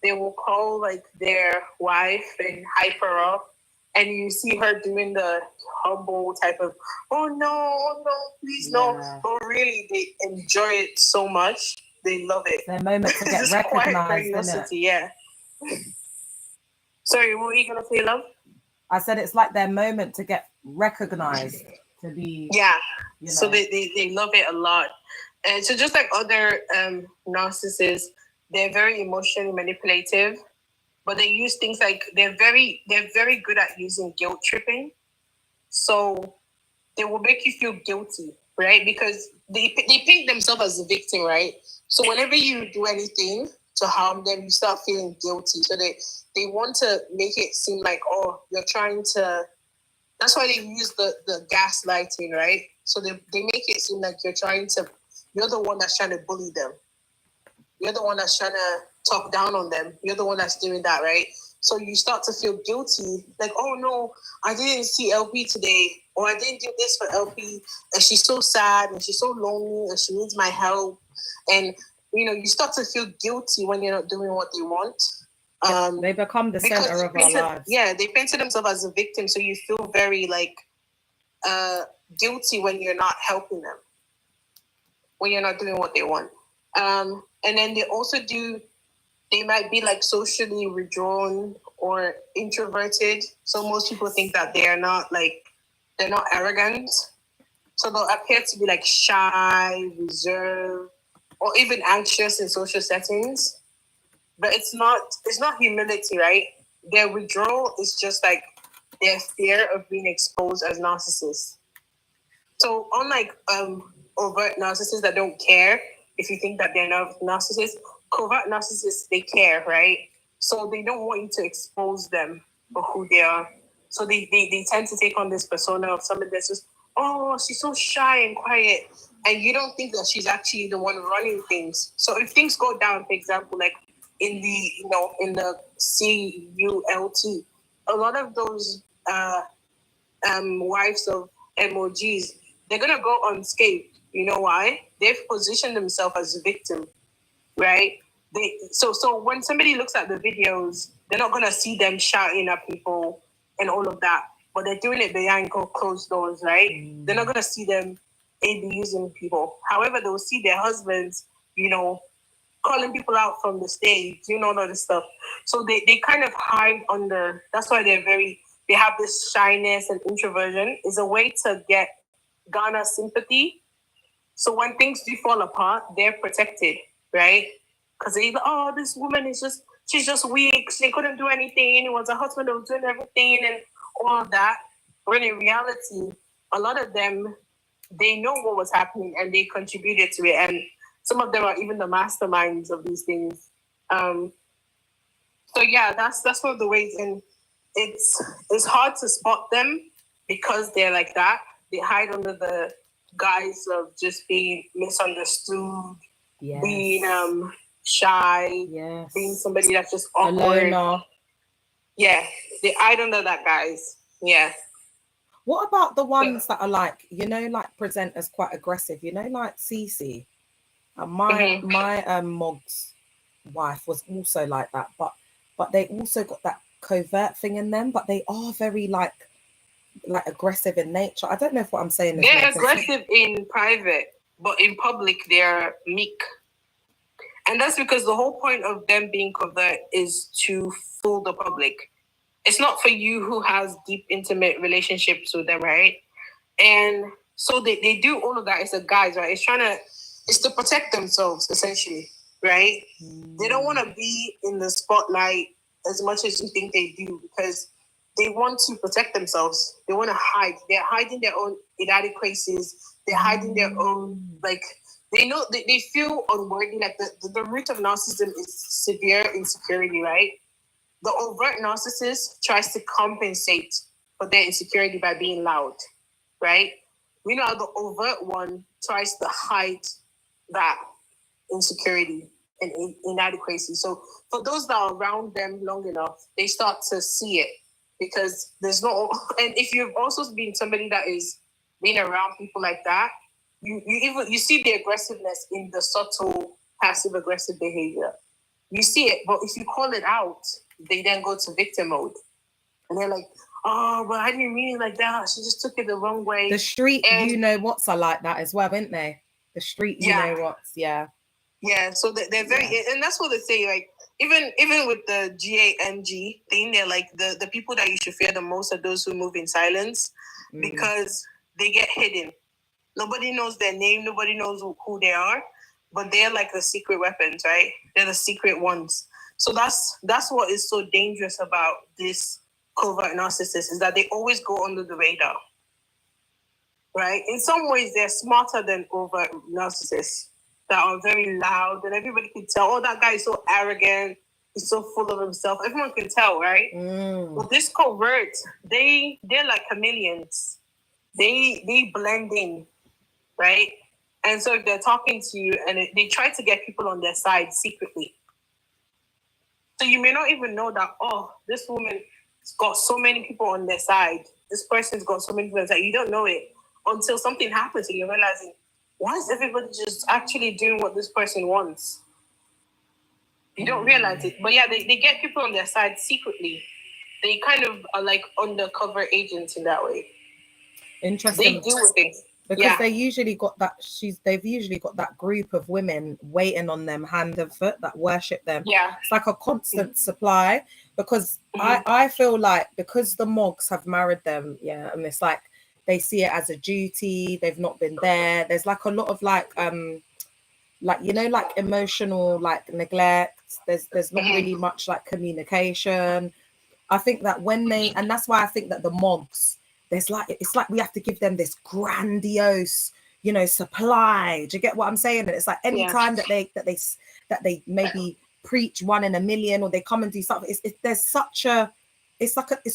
they will call like their wife and hype her up. And you see her doing the humble type of, oh no, please no. But really, they enjoy it so much. They love it. Their moment to get recognized, isn't it? Yeah. Sorry, what were you going to say, love? I said it's like their moment to get recognized. To be, So they love it a lot. And so just like other narcissists, they're very emotionally manipulative, but they use things like they're very good at using guilt tripping. So they will make you feel guilty right? Because they paint themselves as the victim, right? So whenever you do anything to harm them, you start feeling guilty. So they want to make it seem like, oh, you're trying to. That's why they use the gaslighting, right? So they make it seem like you're the one that's trying to bully them. You're the one that's trying to talk down on them. You're the one that's doing that, right? So you start to feel guilty, like, oh no, I didn't see LP today, or I didn't do this for LP, and she's so sad, and she's so lonely, and she needs my help. And, you start to feel guilty when you're not doing what they want. They become the center of our lives. Yeah, they painted themselves as a victim, so you feel very, guilty when you're not helping them, when you're not doing what they want. And then they might be socially withdrawn or introverted. So most people think that they're not arrogant. So they'll appear to be shy, reserved, or even anxious in social settings. But it's not humility, right? Their withdrawal is just their fear of being exposed as narcissists. So unlike overt narcissists that don't care if you think that they're not narcissists, covert narcissists, they care, right? So they don't want you to expose them for who they are. So they tend to take on this persona of somebody that's just, oh, she's so shy and quiet. And you don't think that she's actually the one running things. So if things go down, for example, in the CULT, a lot of those wives of emojis, they're gonna go unscathed. You know why? They've positioned themselves as a victim, right? So when somebody looks at the videos, they're not gonna see them shouting at people and all of that, but they're doing it behind closed doors, right? They're not gonna see them abusing people. However, they'll see their husbands, calling people out from the stage, all of this stuff. So they kind of hide under. That's why they have this shyness and introversion. Is a way to garner sympathy. So when things do fall apart, they're protected, right? Because this woman she's just weak. She couldn't do anything. It was her husband that was doing everything and all of that. When in reality, a lot of them, they know what was happening and they contributed to it. And some of them are even the masterminds of these things. So yeah, that's one of the ways. And it's hard to spot them because they're like that. They hide under the guise of just being misunderstood, yes. being shy, yes. being somebody that's just awkward. Alone. Yeah, they hide under that guise. Yeah. What about the ones that are present as quite aggressive? Like Cece. My Mog's wife was also like that, but they also got that covert thing in them, but they are very aggressive in nature. I don't know if what I'm saying is they're aggressive in private, but in public they're meek. And that's because the whole point of them being covert is to fool the public. It's not for you who has deep, intimate relationships with them, right? And so they do all of that. It's a guise, right? It's to protect themselves, essentially, right? They don't want to be in the spotlight as much as you think they do because they want to protect themselves. They want to hide. They're hiding their own inadequacies. They're hiding their own, they know, they feel unworthy. The root of narcissism is severe insecurity, right? The overt narcissist tries to compensate for their insecurity by being loud, right? Meanwhile, the overt one tries to hide that insecurity and inadequacy. So for those that are around them long enough, they start to see it because there's no. And if you've also been somebody that is being around people like that, you see the aggressiveness in the subtle passive aggressive behavior. You see it, but if you call it out, they then go to victim mode, and they're like, "Oh, but I didn't mean it like that. She just took it the wrong way." The street, what's are like that as well, aren't they? The street, what's, yeah. Yeah, so they're very, and that's what they say. Even with the GANG thing, they're the people that you should fear the most are those who move in silence, because they get hidden. Nobody knows their name. Nobody knows who they are, but they're like the secret weapons, right? They're the secret ones. So that's what is so dangerous about this covert narcissist, is that they always go under the radar. right? In some ways, they're smarter than overt narcissists that are very loud, and everybody can tell, oh, that guy is so arrogant, he's so full of himself. Everyone can tell, right? But this covert, they're like chameleons. They blend in, right? And so if they're talking to you, and they try to get people on their side secretly. So you may not even know that, oh, this woman's got so many people on their side. This person's got so many people on their side. You don't know it until something happens and you're realizing, why is everybody just actually doing what this person wants? You don't realize it. But yeah, they get people on their side secretly. They kind of are like undercover agents in that way. Interesting. They deal with things. Because they've usually got that group of women waiting on them hand and foot that worship them. Yeah. It's like a constant supply, because I feel like because the Mogs have married them, and it's like they see it as a duty, they've not been there. There's like a lot of like emotional like neglect. There's not really much like communication. I think that and that's why I think that the Mogs, it's like we have to give them this grandiose, supply. Do you get what I'm saying? And it's like any time that they maybe preach 1 in a million, or they come and do something, it's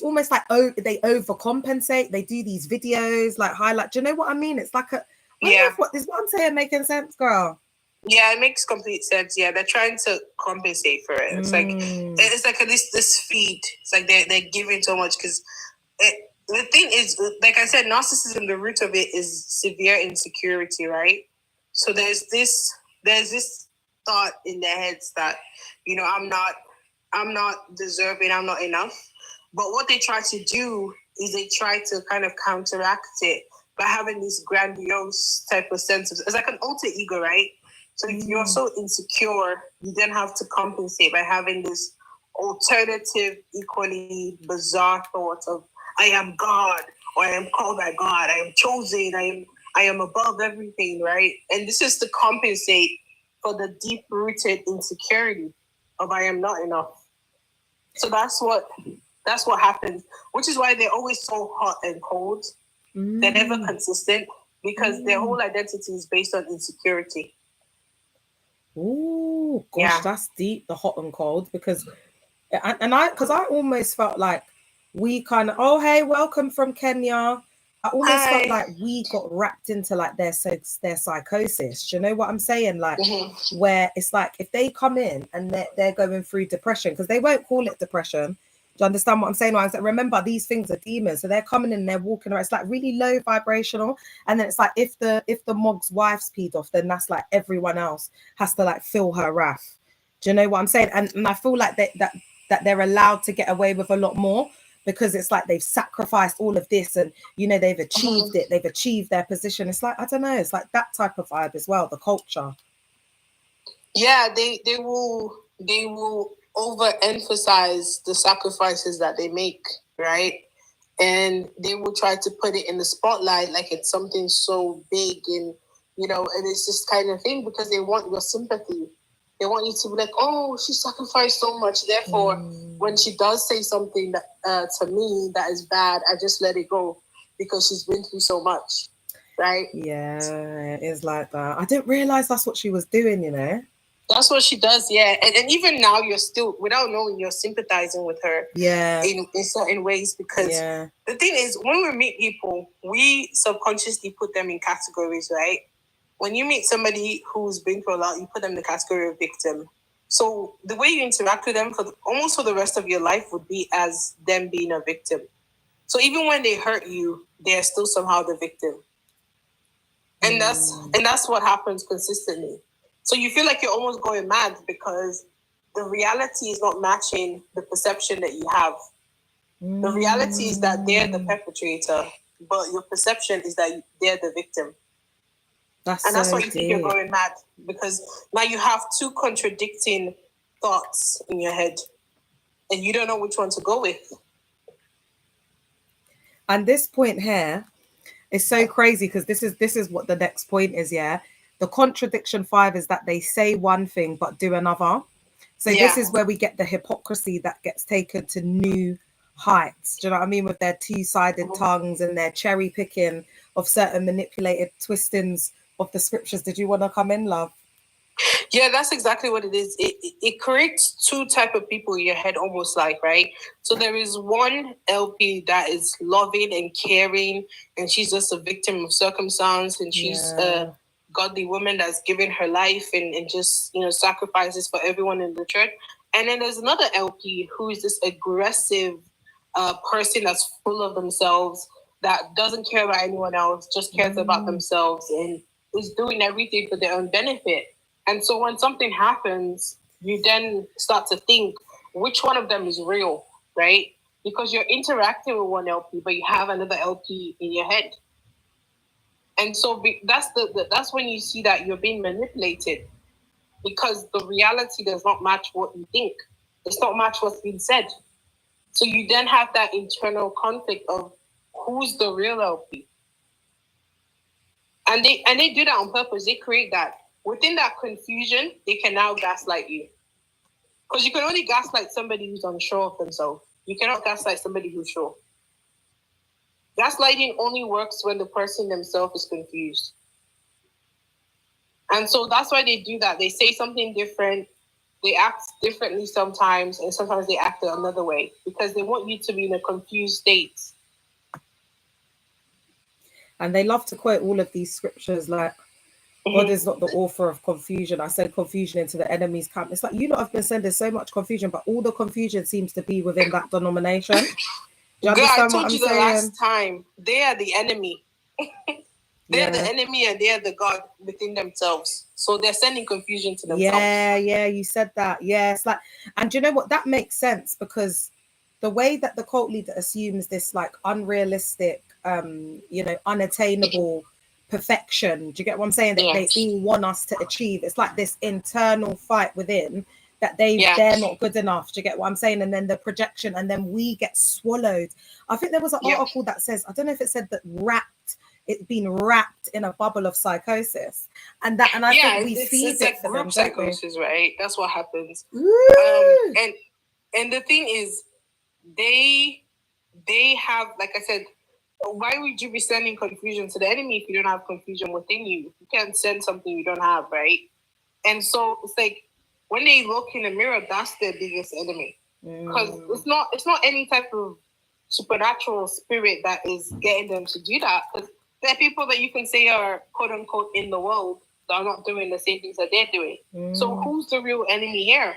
almost like they overcompensate. They do these videos like highlight. Do you know what I mean? It's like is what I'm saying making sense, girl? Yeah, it makes complete sense. Yeah, they're trying to compensate for it. It's like this feed. It's like they're giving so much because the thing is, like I said, narcissism, the root of it is severe insecurity, right? So there's this thought in their heads that, I'm not deserving, I'm not enough. But what they try to do is they try to kind of counteract it by having this grandiose type of sense of, it's like an alter ego, right? So if you're so insecure, you then have to compensate by having this alternative, equally bizarre thought of, I am God, or I am called by God, I am chosen, I am above everything, right? And this is to compensate for the deep-rooted insecurity of I am not enough. So that's what happens, which is why they're always so hot and cold. They're never consistent because their whole identity is based on insecurity. Oh gosh, that's deep, the hot and cold, because I almost felt like we kind of, oh hey, welcome from Kenya. I almost felt like we got wrapped into like their psychosis. Do you know what I'm saying? Like where it's like if they come in and they're going through depression, because they won't call it depression. Do you understand what I'm saying? I was like, remember, these things are demons. So they're coming in, they're walking around. It's like really low vibrational. And then it's like if the Mog's wife's peed off, then that's like everyone else has to like feel her wrath. Do you know what I'm saying? And I feel like that they're allowed to get away with a lot more, because it's like they've sacrificed all of this and they've achieved it, they've achieved their position. It's like, I don't know, it's like that type of vibe as well, the culture. Yeah, they will overemphasize the sacrifices that they make, right? And they will try to put it in the spotlight like it's something so big and and it's this kind of thing because they want your sympathy. They want you to be like, oh, she sacrificed so much. Therefore, when she does say something that, to me that is bad, I just let it go because she's been through so much, right? Yeah, it is like that. I didn't realize that's what she was doing, That's what she does, yeah. And even now, you're still, without knowing, you're sympathizing with her in certain ways because the thing is, when we meet people, we subconsciously put them in categories, right? When you meet somebody who's been through a lot, you put them in the category of victim. So the way you interact with them almost for the rest of your life would be as them being a victim. So even when they hurt you, they're still somehow the victim. And that's what happens consistently. So you feel like you're almost going mad because the reality is not matching the perception that you have. The reality is that they're the perpetrator, but your perception is that they're the victim. That's why you think you're going mad, because now you have two contradicting thoughts in your head and you don't know which one to go with. And this point here is so crazy because this is what the next point is, The contradiction 5 is that they say one thing but do another. So this is where we get the hypocrisy that gets taken to new heights. Do you know what I mean? With their two-sided tongues and their cherry picking of certain manipulated twistings of the scriptures. Did you want to come in, love? Yeah, that's exactly what it is. It creates two type of people in your head, almost like, right? So there is one LP that is loving and caring, and she's just a victim of circumstance, and she's a godly woman that's given her life and just, you know, sacrifices for everyone in the church. And then there's another LP who is this aggressive person that's full of themselves, that doesn't care about anyone else, just cares about themselves, and is doing everything for their own benefit. And so when something happens, you then start to think which one of them is real, right? Because you're interacting with one LP, but you have another LP in your head. And so that's when you see that you're being manipulated, because the reality does not match what you think. It's not match what's being said. So you then have that internal conflict of who's the real LP. And they do that on purpose. They create that. Within that confusion, they can now gaslight you. Because you can only gaslight somebody who's unsure of themselves. You cannot gaslight somebody who's sure. Gaslighting only works when the person themselves is confused. And so that's why they do that. They say something different. They act differently sometimes, and sometimes they act another way, because they want you to be in a confused state. And they love to quote all of these scriptures like, God is not the author of confusion. I send confusion into the enemy's camp. It's like, you know, I've been sending so much confusion, but all the confusion seems to be within that denomination. Do you understand I told what I'm you saying? The last time, they are the enemy. They're the enemy, and they are the God within themselves. So they're sending confusion to themselves. Yeah, you said that. Yeah, it's like, and do you know what? That makes sense, because the way that the cult leader assumes this like unrealistic, you know, unattainable perfection. Do you get what I'm saying? That they all want us to achieve. It's like this internal fight within that they're not good enough. Do you get what I'm saying? And then the projection, and then we get swallowed. I think there was an article that says, I don't know if it said that it's been wrapped in a bubble of psychosis, and I think we feed it like for group them, psychosis, right? That's what happens. And the thing is, they have, like I said, why would you be sending confusion to the enemy if you don't have confusion within you? You can't send something you don't have, right? And so it's like when they look in the mirror, that's their biggest enemy, because it's not any type of supernatural spirit that is getting them to do that. Because there are people that you can say are quote unquote in the world that are not doing the same things that they're doing. So who's the real enemy here?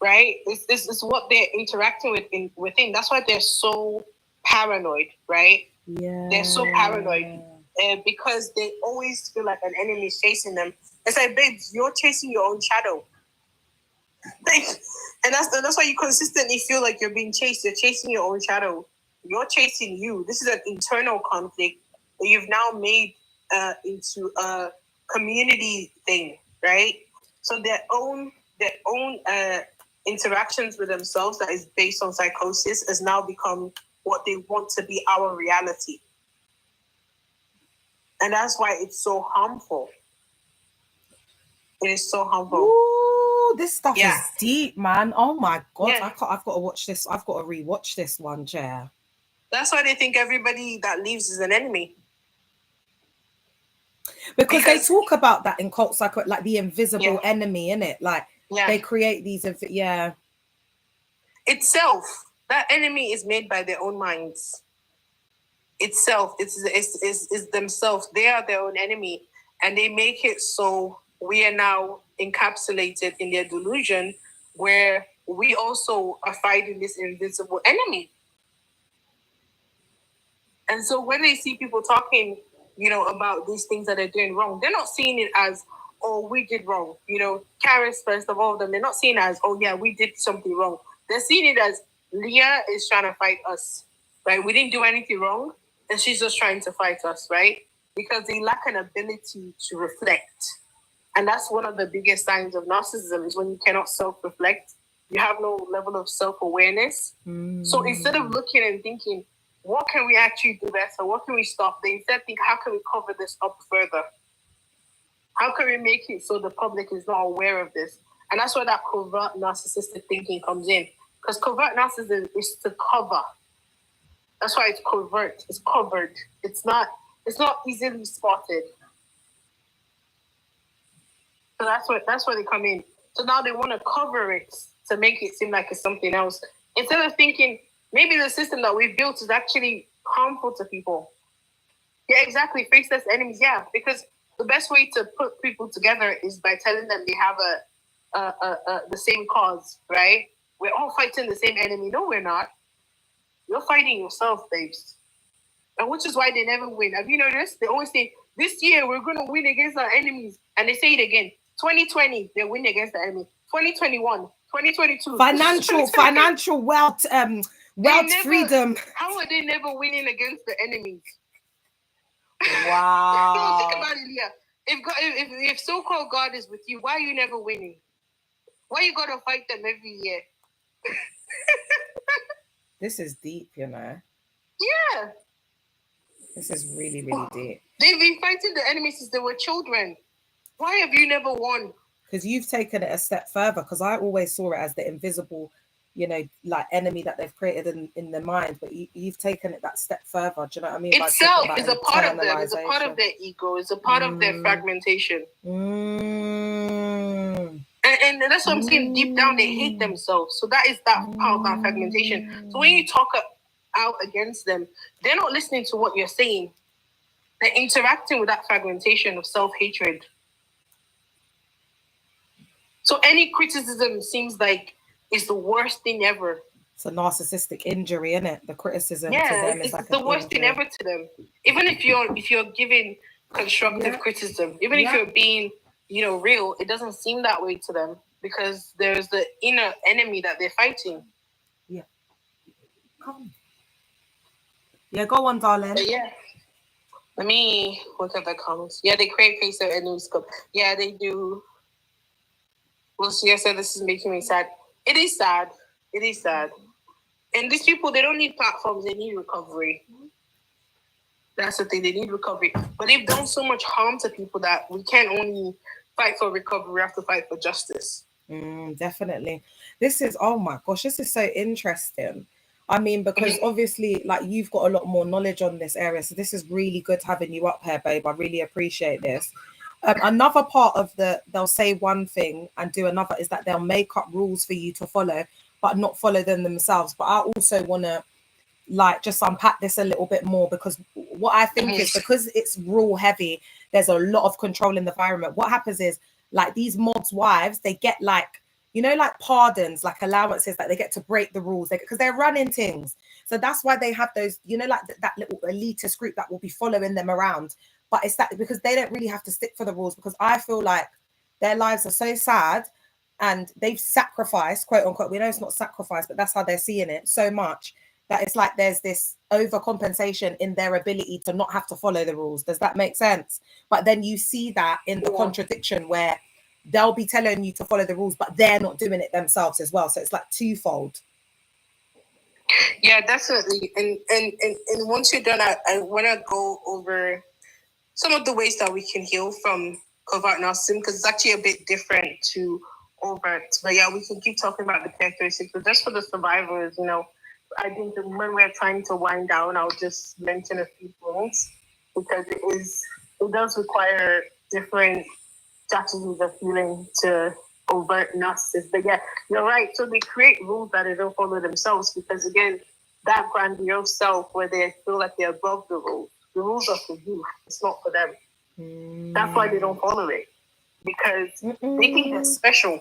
Right? This is what they're interacting with within. That's why they're so paranoid, right? Yeah. They're so paranoid because they always feel like an enemy is chasing them. It's like, babes, you're chasing your own shadow. And that's why you consistently feel like you're being chased. You're chasing your own shadow. You're chasing you. This is an internal conflict that you've now made into a community thing, right? So their own interactions with themselves that is based on psychosis has now become what they want to be our reality. And that's why it's so harmful. It is so harmful. Ooh, this stuff is deep, man. Oh my God. I've got to watch this. I've got to rewatch this one, Chair. That's why they think everybody that leaves is an enemy. Because they talk about that in cult psycho, like the invisible enemy, innit? Like they create these, Itself, that enemy is made by their own minds. Itself, it's themselves. They are their own enemy, and they make it so we are now encapsulated in their delusion, where we also are fighting this invisible enemy. And so when they see people talking, you know, about these things that they're doing wrong, they're not seeing it as, oh, we did wrong. You know, Karis, first of all, they're not seeing it as, oh, yeah, we did something wrong. They're seeing it as Leah is trying to fight us, right? We didn't do anything wrong, and she's just trying to fight us, right? Because they lack an ability to reflect. And that's one of the biggest signs of narcissism, is when you cannot self-reflect. You have no level of self-awareness. So instead of looking and thinking, what can we actually do better? What can we stop? They instead think, how can we cover this up further? How can we make it so the public is not aware of this? And that's where that covert narcissistic thinking comes in. Because covert narcissism is to cover. That's why it's covert. It's covered. It's not It's not easily spotted. So that's where they come in. So now they want to cover it to make it seem like it's something else. Instead of thinking maybe the system that we've built is actually harmful to people. Yeah, exactly. Faceless enemies. Yeah, because the best way to put people together is by telling them they have the same cause, right? We're all fighting the same enemy. No, we're not. You're fighting yourself, babes. And which is why they never win. Have you noticed? They always say, this year we're going to win against our enemies. And they say it again. 2020, they win against the enemy. 2021, 2022. Financial wealth, freedom. How are they never winning against the enemies? Wow. No, think about it, Leah. If so-called God is with you, why are you never winning? Why you got to fight them every year? This is deep, you know. Yeah. This is really, really deep. They've been fighting the enemy since they were children. Why have you never won? Because you've taken it a step further. Because I always saw it as the invisible, you know, like enemy that they've created in the mind. But you've taken it that step further. Do you know what I mean? Itself is a part of them. It's a part of their ego. It's a part of their fragmentation. And that's what I'm saying. Deep down, they hate themselves. So that is that part of that fragmentation. So when you talk out against them, they're not listening to what you're saying. They're interacting with that fragmentation of self-hatred. So any criticism seems like it's the worst thing ever. It's a narcissistic injury, isn't it? The criticism to them is like the worst thing ever to them. Even if you're giving constructive criticism, even if you're being, real, it doesn't seem that way to them because there's the inner enemy that they're fighting. Yeah. Come. Yeah, go on, darling. But yeah. Let me look at the comments. Yeah, they create face of enemies. Yeah, they do. Lucia said this is making me sad. It is sad. It is sad. And these people, they don't need platforms. They need recovery. That's the thing. They need recovery. But they've done so much harm to people that we can't only fight for recovery. We have to fight for justice. Definitely. This is, oh my gosh, this is so interesting. I mean, because obviously, like, you've got a lot more knowledge on this area. So this is really good having you up here, babe. I really appreciate this. Another part of they'll say one thing and do another is that they'll make up rules for you to follow, but not follow them themselves. But I also want to, like, just unpack this a little bit more, because what I think is, because it's rule heavy, there's a lot of control in the environment. What happens is, like, these mobs' wives, they get, like, like pardons, like allowances, like they get to break the rules because they're running things. So that's why they have those, like that little elitist group that will be following them around. But it's that because they don't really have to stick for the rules, because I feel like their lives are so sad and they've sacrificed, quote unquote. We know it's not sacrifice, but that's how they're seeing it so much that it's like there's this overcompensation in their ability to not have to follow the rules. Does that make sense? But then you see that in the contradiction where they'll be telling you to follow the rules, but they're not doing it themselves as well. So it's like twofold. Yeah, definitely. And once you're done, I want to go over some of the ways that we can heal from covert narcissism, because it's actually a bit different to overt. But yeah, we can keep talking about the characteristics. But just for the survivors, I think that when we're trying to wind down, I'll just mention a few things, because it does require different strategies of healing to overt narcissists. But yeah, you're right. So they create rules that they don't follow themselves, because again, that grandiose self where they feel like they're above the rules. The rules are for you. It's not for them. That's why they don't follow it, because they think they're special.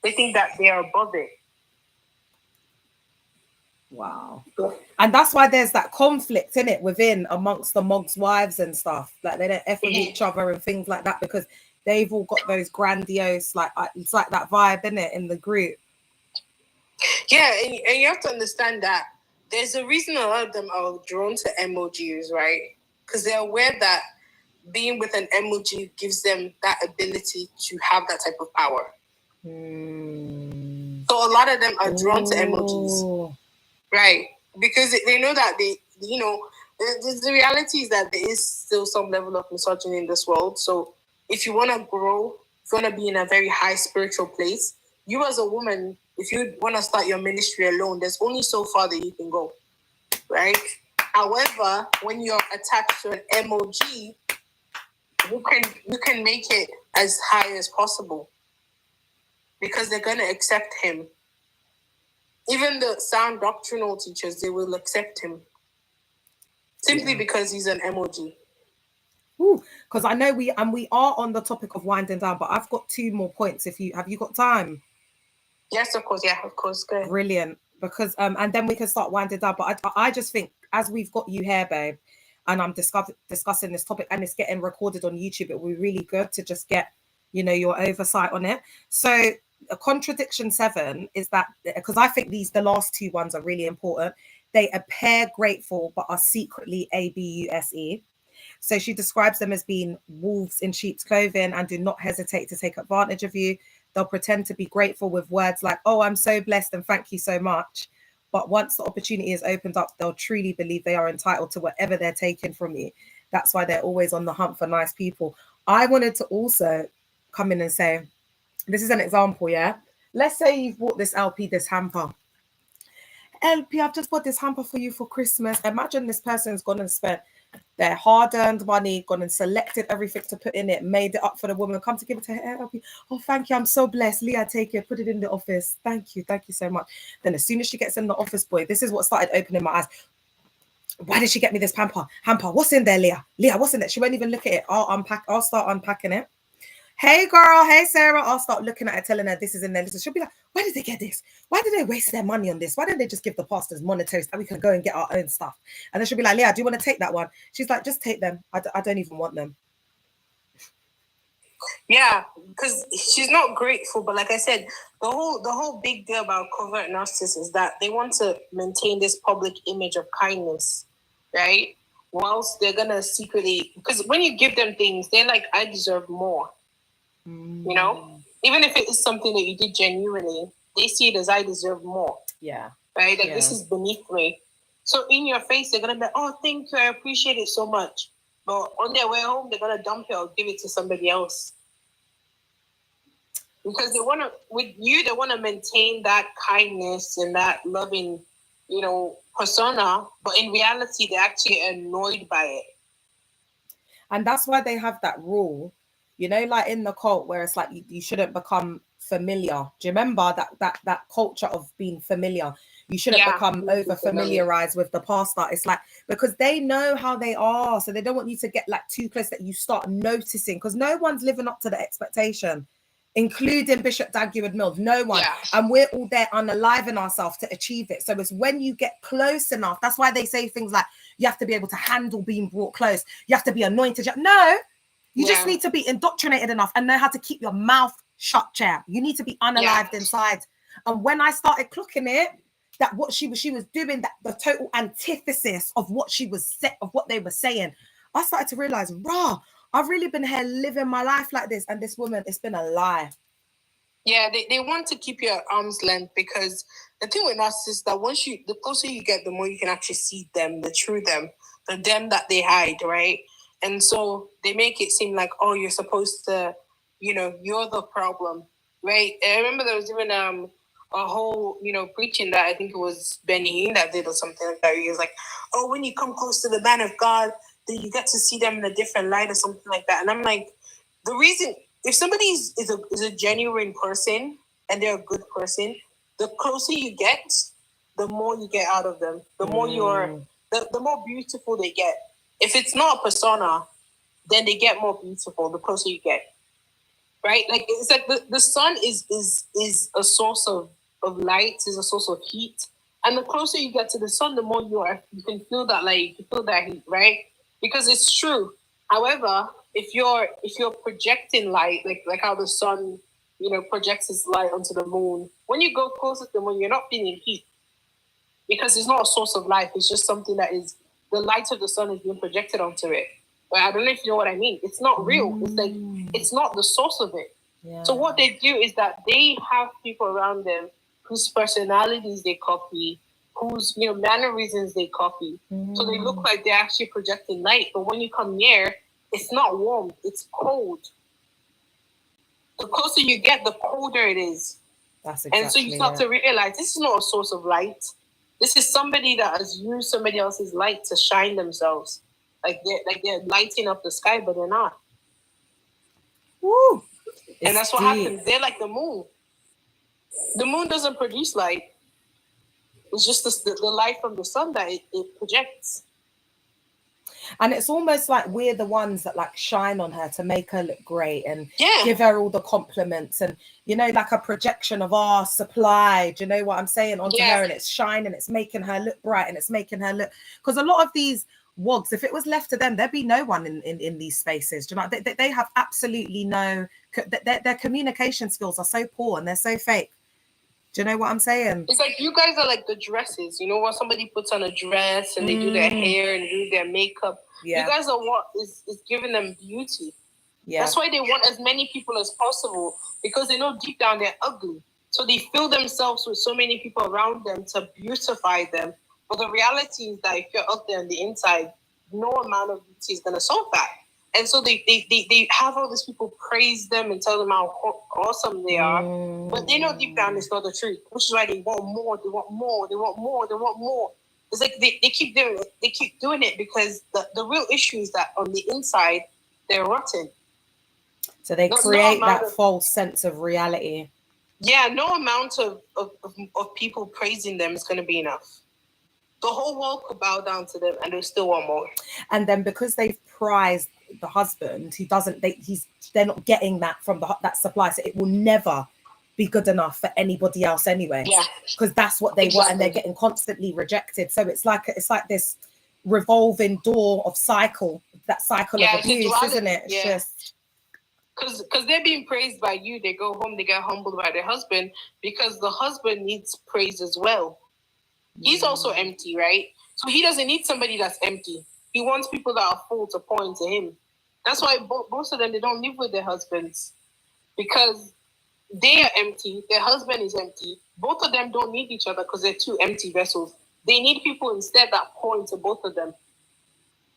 They think that they are above it. Wow. And that's why there's that conflict in it within amongst the monks' wives and stuff. Like they don't F with each other and things like that, because they've all got those grandiose, like, it's like that vibe, isn't it, in the group? Yeah, and you have to understand that there's a reason a lot of them are drawn to emojis, right? Because they're aware that being with an emoji gives them that ability to have that type of power. So a lot of them are drawn to emojis, right? Because they know that the reality is that there is still some level of misogyny in this world. So if you want to grow, if you want to be in a very high spiritual place, you as a woman, if you want to start your ministry alone, there's only so far that you can go, right? However, when you're attached to an emoji, you can make it as high as possible because they're going to accept him. Even the sound doctrinal teachers, they will accept him simply because he's an emoji. Because I know we are on the topic of winding down, but I've got 2 more points. Have you got time? Yes, of course. Yeah, of course. Good. Brilliant. Because and then we can start winding down. But I just think, as we've got you here, babe, and I'm discussing this topic, and it's getting recorded on YouTube, it will be really good to just get, your oversight on it. So contradiction 7 is that, because I think the last 2 ones are really important. They appear grateful but are secretly abuse. So she describes them as being wolves in sheep's clothing and do not hesitate to take advantage of you. They'll pretend to be grateful with words like, oh, I'm so blessed and thank you so much. But once the opportunity is opened up, they'll truly believe they are entitled to whatever they're taking from you. That's why they're always on the hunt for nice people. I wanted to also come in and say, this is an example, yeah? Let's say you've bought this LP, this hamper. LP, I've just bought this hamper for you for Christmas. Imagine this person's gone and spent their hard-earned money, gone and selected everything to put in it, made it up for the woman, come to give it to her. LP. Oh, thank you, I'm so blessed. Leah, take it, put it in the office. Thank you so much. Then as soon as she gets in the office, boy, this is what started opening my eyes. Why did she get me this hamper? What's in there, Leah? Leah, what's in there? She won't even look at it. I'll start unpacking it. Hey girl, hey Sarah, I'll start looking at her, telling her this is in there. She'll be like, why did they get this? Why did they waste their money on this? Why didn't they just give the pastors monitors that we can go and get our own stuff? And then she'll be like, Leah, do you want to take that one? She's like, just take them. I don't even want them. Yeah, because she's not grateful. But like I said, the whole big deal about covert narcissists is that they want to maintain this public image of kindness, right? Whilst they're gonna secretly, because when you give them things, they're like, I deserve more. Even if it is something that you did genuinely, they see it as I deserve more. Yeah. Right? Like this is beneath me. So in your face, they're gonna be like, oh, thank you, I appreciate it so much. But on their way home, they're gonna dump it or give it to somebody else. Because they wanna maintain that kindness and that loving, persona, but in reality, they're actually annoyed by it. And that's why they have that rule. Like in the cult where it's like you shouldn't become familiar. Do you remember that culture of being familiar? You shouldn't become over familiarized with the pastor. It's like, because they know how they are, so they don't want you to get like too close that you start noticing, because no one's living up to the expectation, including Bishop Dagwood Mills. No one. And we're all there unaliving ourselves to achieve it. So it's when you get close enough. That's why they say things like you have to be able to handle being brought close. You have to be anointed. No. You just need to be indoctrinated enough and know how to keep your mouth shut, chair. You need to be unalived inside. And when I started clocking it, that what she was doing, that the total antithesis of what they were saying, I started to realize, I've really been here living my life like this. And this woman, it's been a lie. Yeah, they want to keep you at arm's length, because the thing with us is that the closer you get, the more you can actually see them, the true them, the them that they hide, right? And so they make it seem like, oh, you're supposed to, you're the problem, right? I remember there was even a whole, preaching that I think it was Benny that did or something like that. He was like, oh, when you come close to the man of God, then you get to see them in a different light or something like that. And I'm like, the reason, if somebody is a genuine person and they're a good person, the closer you get, the more you get out of them, the more the more beautiful they get. If it's not a persona, then they get more beautiful the closer you get, right? Like it's like the sun is a source of light, is a source of heat, and the closer you get to the sun, the more you can feel that light, you feel that heat, right? Because it's true. However, if you're projecting light, like how the sun, projects its light onto the moon, when you go closer to the moon, you're not feeling heat, because it's not a source of life. It's just something that is, the light of the sun is being projected onto it. But I don't know if you know what I mean. It's not real. It's like, it's not the source of it. Yeah. So what they do is that they have people around them whose personalities they copy, whose mannerisms they copy. So they look like they're actually projecting light. But when you come near, it's not warm. It's cold. The closer you get, the colder it is. That's exactly. And so you start to realize this is not a source of light. This is somebody that has used somebody else's light to shine themselves. Like they're lighting up the sky, but they're not. Woo. And that's what happens. They're like the moon. The moon doesn't produce light. It's just the light from the sun that it projects. And it's almost like we're the ones that like shine on her to make her look great and Yeah. give her all the compliments and, you know, like a projection of our supply. Do you know what I'm saying? Onto Yeah. her, and it's shining, it's making her look bright, and it's making her look, because a lot of these wogs, if it was left to them, there'd be no one in these spaces. Do you know? They have absolutely no, their communication skills are so poor and they're so fake. Do you know what I'm saying? It's like you guys are like the dresses. You know, when somebody puts on a dress and they do their hair and do their makeup. Yeah. You guys are what is giving them beauty. Yeah. That's why they want as many people as possible, because they know deep down they're ugly. So they fill themselves with so many people around them to beautify them. But the reality is that if you're up there on the inside, no amount of beauty is going to solve that. And so they have all these people praise them and tell them how awesome they are. But they know deep down it's not the truth, which is why they want more, they want more, they want more, they want more. It's like they keep doing it. They keep doing it because the real issue is that on the inside, they're rotten. So they create that false sense of reality. Yeah, no amount of people praising them is going to be enough. The whole world could bow down to them and they still want more. And then because they've prized the husband, they're not getting that from that supply, so it will never be good enough for anybody else anyway. Yeah, because that's what they want, and they're getting constantly rejected. So it's like this revolving door of cycle of abuse, isn't it? It's just because they're being praised by you, they go home, they get humbled by their husband, because the husband needs praise as well. He's also empty, right? So he doesn't need somebody that's empty. He wants people that are full to pour into him. That's why most of them, they don't live with their husbands, because they are empty. Their husband is empty. Both of them don't need each other because they're two empty vessels. They need people instead that pour into both of them,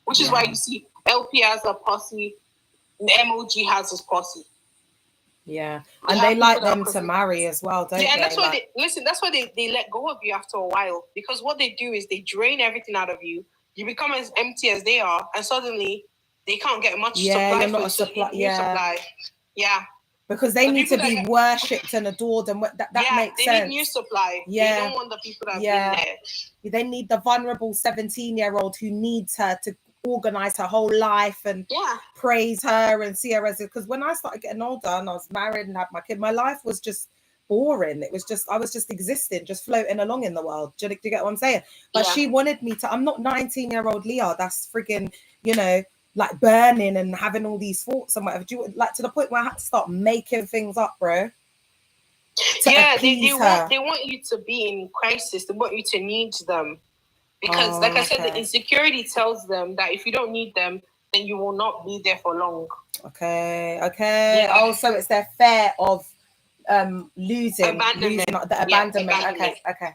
which is why you see LP has a posse, and MOG has his posse. Yeah, and they like them to marry as well, don't they? Yeah, and that's why that's why they let go of you after a while, because what they do is they drain everything out of you. You become as empty as they are, and suddenly they can't get much supply. You're not a supply. Supply. Yeah. Because they need to be worshipped and adored, and that makes sense. They need new supply. Yeah. They don't want the people that have been there. They need the vulnerable 17-year-old who needs her to organize her whole life and praise her and see her as because when I started getting older and I was married and had my kid, my life was just boring. It was just I was just existing, just floating along in the world. Do you get what I'm saying? But she wanted me to. I'm not 19-year-old Leah. That's friggin', like burning and having all these thoughts and whatever. Do you like to the point where I had to start making things up, bro? They want you to be in crisis. They want you to need them. Because, like I said, the insecurity tells them that if you don't need them, then you will not be there for long. Okay. Yeah. Oh, so it's their fear of losing abandonment. The abandonment. Okay.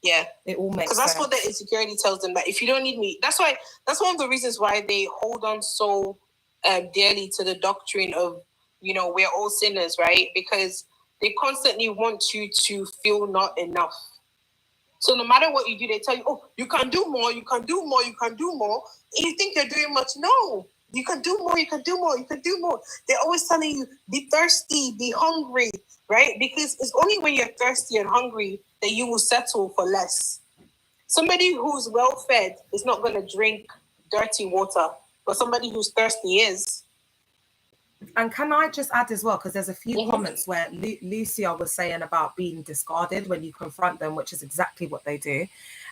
Yeah. It all makes sense. Because that's what the insecurity tells them, that if you don't need me, that's one of the reasons why they hold on so dearly to the doctrine of, we're all sinners, right? Because they constantly want you to feel not enough. So no matter what you do, they tell you, oh, you can do more, you can do more, you can do more. And you think you're doing much. No, you can do more, you can do more, you can do more. They're always telling you, be thirsty, be hungry, right? Because it's only when you're thirsty and hungry that you will settle for less. Somebody who's well-fed is not going to drink dirty water, but somebody who's thirsty is. And can I just add as well, because there's a few comments where Lucia was saying about being discarded when you confront them, which is exactly what they do.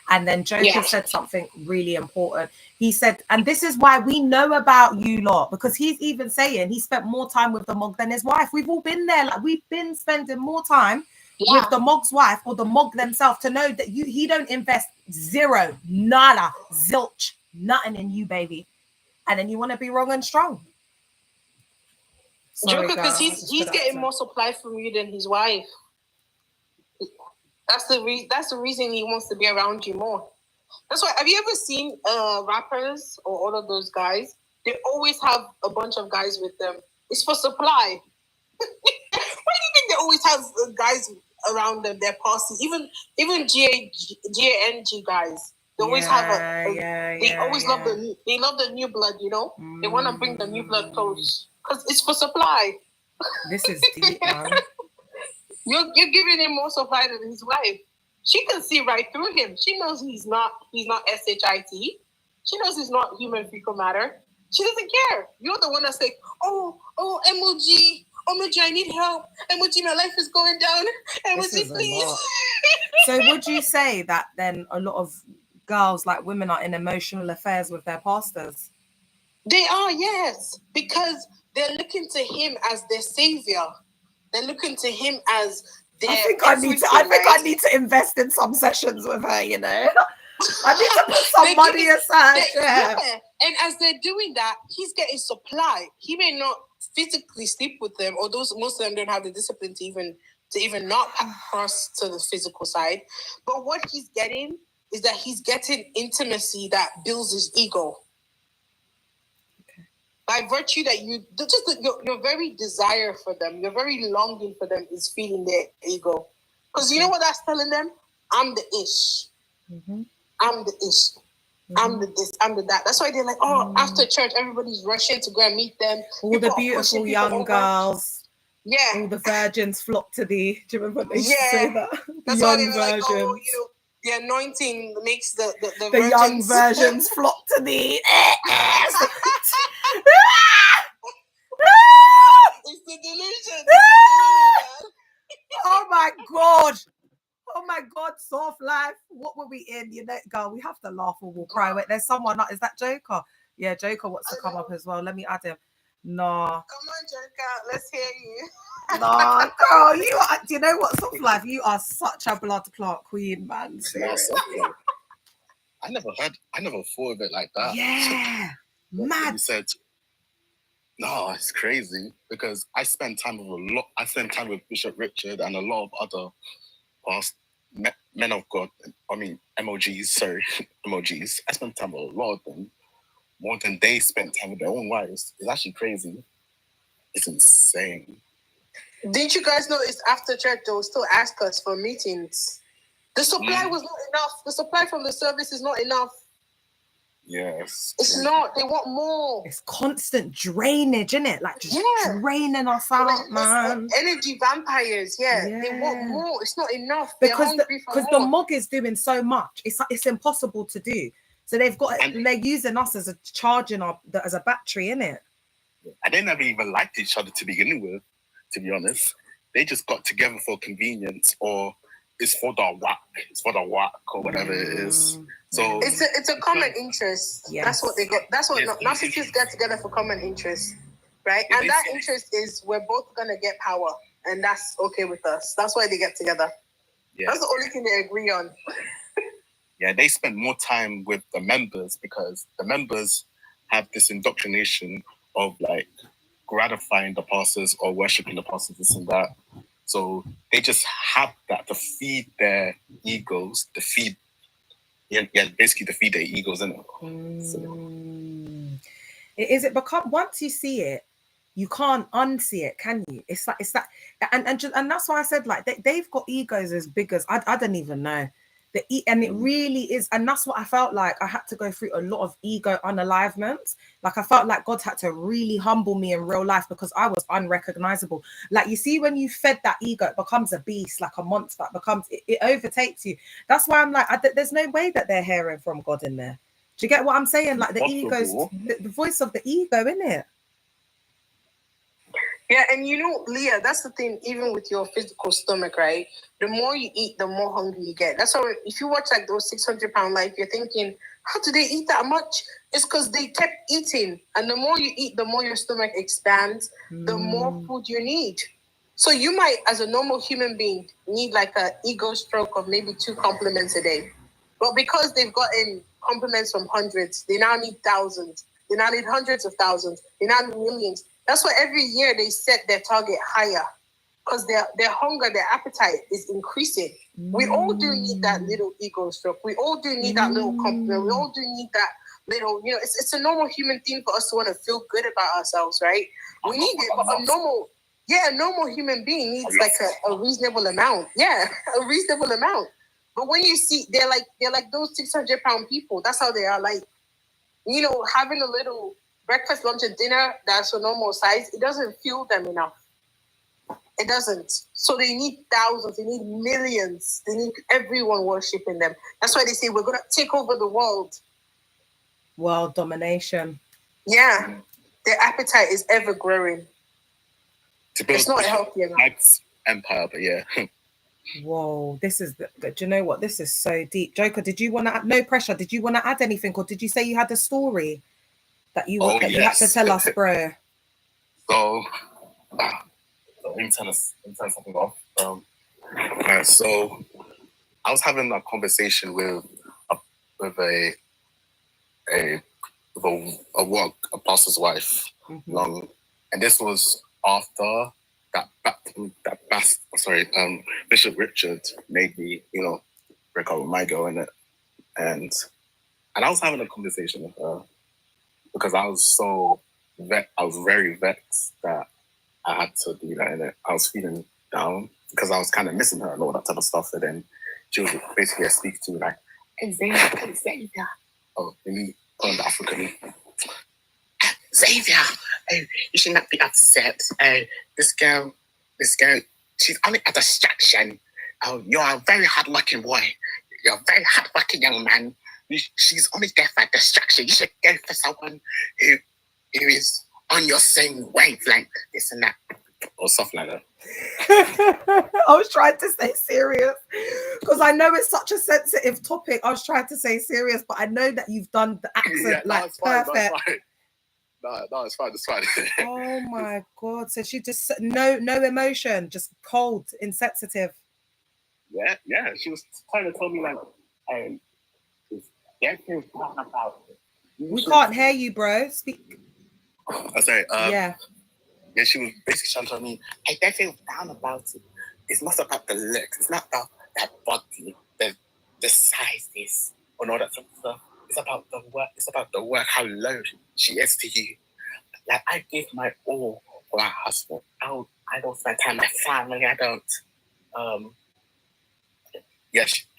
And then Joker said something really important. He said, and this is why we know about you lot, because he's even saying he spent more time with the Mog than his wife. We've all been there. Like we've been spending more time with the Mog's wife or the Mog themselves to know that he don't invest zero, nada, zilch, nothing in you, baby. And then you want to be wrong and strong. Joker, because he's getting more supply from you than his wife. That's the reason he wants to be around you more. That's why. Have you ever seen rappers or all of those guys? They always have a bunch of guys with them. It's for supply. Why do you think they always have guys around them, their posse, even GANG guys. They always have they always love the new blood, you know? They want to bring the new blood close because it's for supply. This is deep, man. You're giving him more supply than his wife. She can see right through him. She knows he's not SHIT. She knows he's not human fecal matter. She doesn't care. You're the one that's like, oh, emoji, I need help. Emoji, my life is going down. Emoji, please. So would you say that then a lot of girls, like women, are in emotional affairs with their pastors? They are, yes, because they're looking to him as their savior. They're looking to him as their. I need to invest in some sessions with her. You know, I need to put some money aside. And as they're doing that, he's getting supply. He may not physically sleep with them, or most of them don't have the discipline to even not cross to the physical side. But what he's getting is that he's getting intimacy that builds his ego. Okay. By virtue that your very desire for them, your very longing for them is feeding their ego. Because you know what that's telling them? I'm the ish. Mm-hmm. I'm the ish. I'm the this, I'm the that. That's why they're like, after church, everybody's rushing to go and meet them. All the beautiful young girls. Yeah. All the virgins flock to thee. Do you remember when they used to say that? That's why they were like, the anointing makes the young virgins flock to thee. It's the delusion. Oh my God. Oh my God, soft life. What were we in? You know, girl, we have to laugh or we'll cry. Wait, there's someone. Is that Joker? Yeah, Joker wants to come up as well. Let me add him. Nah. Come on, Joker. Let's hear you. Nah, girl, you are. Do you know what, soft life? You are such a blood clot queen, man. I never thought of it like that. Yeah, mad. You said, no, it's crazy because I spend time with Bishop Richard and a lot of other past men of God. I mean, emojis. I spend time with a lot of them more than they spend time with their own wives. It's actually crazy. It's insane. Didn't you guys notice after church they will still ask us for meetings? The supply was not enough. The supply from the service is not enough. Yes. It's not. They want more. It's constant drainage, isn't it? Like just draining us out, man. Energy vampires, They want more. It's not enough. Because the mug is doing so much. It's impossible to do. So they're using us as a charging as a battery, innit? And they never even liked each other to begin with, to be honest. They just got together for convenience, or it's for the whack or whatever it is. So it's a common interest. Yes. That's what they get. That's what narcissists get together for, common interest, right? And that interest is we're both gonna get power, and that's okay with us. That's why they get together. Yeah. That's the only thing they agree on. Yeah, they spend more time with the members because the members have this indoctrination of like gratifying the pastors or worshiping the pastors, this and that. So they just have that to feed their egos, basically to feed their egos, isn't it? Because once you see it, you can't unsee it, can you? It's that, and that's why I said like they've got egos as big as I don't even know. And it really is, and that's what I felt like. I had to go through a lot of ego unalivements. Like I felt like God had to really humble me in real life because I was unrecognizable. Like you see, when you fed that ego, it becomes a beast, like a monster. It overtakes you. That's why I'm like, there's no way that they're hearing from God in there. Do you get what I'm saying? Like the ego's the voice of the ego, innit? Yeah, and you know, Leah, that's the thing, even with your physical stomach, right? The more you eat, the more hungry you get. That's why if you watch like those 600-pound life, you're thinking, how do they eat that much? It's because they kept eating. And the more you eat, the more your stomach expands, the more food you need. So you might, as a normal human being, need like an ego stroke of maybe 2 compliments a day. But because they've gotten compliments from hundreds, they now need thousands. They now need hundreds of thousands. They now need millions. That's why every year they set their target higher because their hunger, their appetite is increasing. We all do need that little ego stroke. We all do need that little compliment. We all do need that little, it's a normal human thing for us to want to feel good about ourselves, right? We need it, but a normal Yeah, a normal human being needs like a reasonable amount. Yeah, a reasonable amount. But when you see, they're like those 600-pound people. That's how they are. Like, you know, having a little breakfast, lunch, and dinner that's a normal size, it doesn't fuel them enough. It doesn't. So they need thousands. They need millions. They need everyone worshiping them. That's why they say we're gonna take over the world. World domination. Yeah, their appetite is ever growing. It's not a healthy empire, but yeah. Whoa, this is do you know what? This is so deep. Joker, did you want to add, no pressure, did you want to add anything, or did you say you had a story that you you had to tell us, bro? So let me turn something off. So I was having a conversation with a pastor's wife, and this was after Bishop Richard made me, break up with my girl in it, and I was having a conversation with her because I was very vexed that I had to do that in it. I was feeling down because I was kind of missing her and all that type of stuff, and then she was basically speaking to me like, "Hey, Xavier." Oh, let me put on the African. "Xavier, you should not be upset. This girl, she's only a distraction. Oh, you're a very hard-working boy. You're a very hard-working young man. She's only there for a distraction. You should go for someone who is on your same wavelength, this and that," or something like that. I was trying to stay serious because I know it's such a sensitive topic. I was trying to say serious, but I know that you've done the accent perfect. No, it's fine. Oh my God. So she just, no emotion, just cold, insensitive. Yeah. She was trying to tell me like, about it. We can't hear you, bro. Speak. I'm sorry. Yeah, she was basically trying to tell me, I don't feel down about it. It's not about the looks. It's not about that body, the sizes, and all that sort of stuff. It's about the work. It's about the work, how low she is to you. Like, I give my all for my husband. I don't spend time with my family. I don't.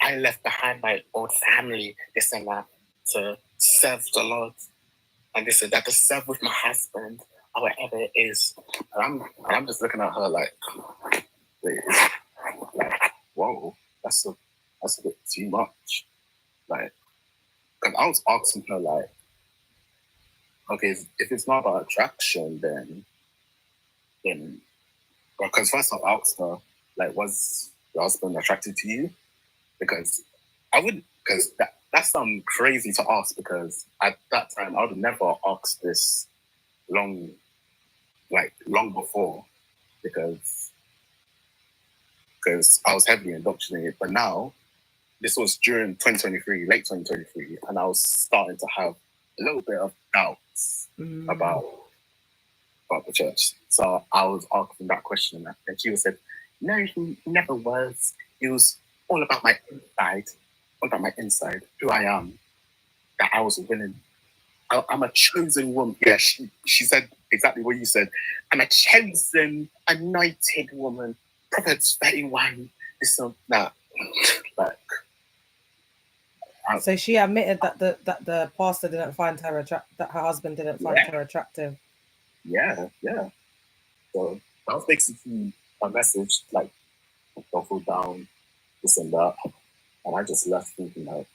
I left behind my old family, this and that, to serve the Lord, and this and that, to serve with my husband, or whatever it is. And I'm just looking at her like, whoa, that's a bit too much. Like, because I was asking her like, okay, if it's not about attraction, then because first I asked her like, was your husband attracted to you? Because that sounds crazy to ask, because at that time I would have never asked this long before, because I was heavily indoctrinated. But now, this was during 2023, late 2023, and I was starting to have a little bit of doubts about the church. So I was asking that question, and she said, "No, he never was. It was all about my inside, who I am, that I was willing. I'm a chosen woman." Yeah, she said exactly what you said. "I'm a chosen, anointed woman." Proverbs 31. This and that. Like, so she admitted that the pastor didn't find her that her husband didn't find her attractive. Yeah. So that was basically a message, like, don't fall down, this and that. And I just left thinking like,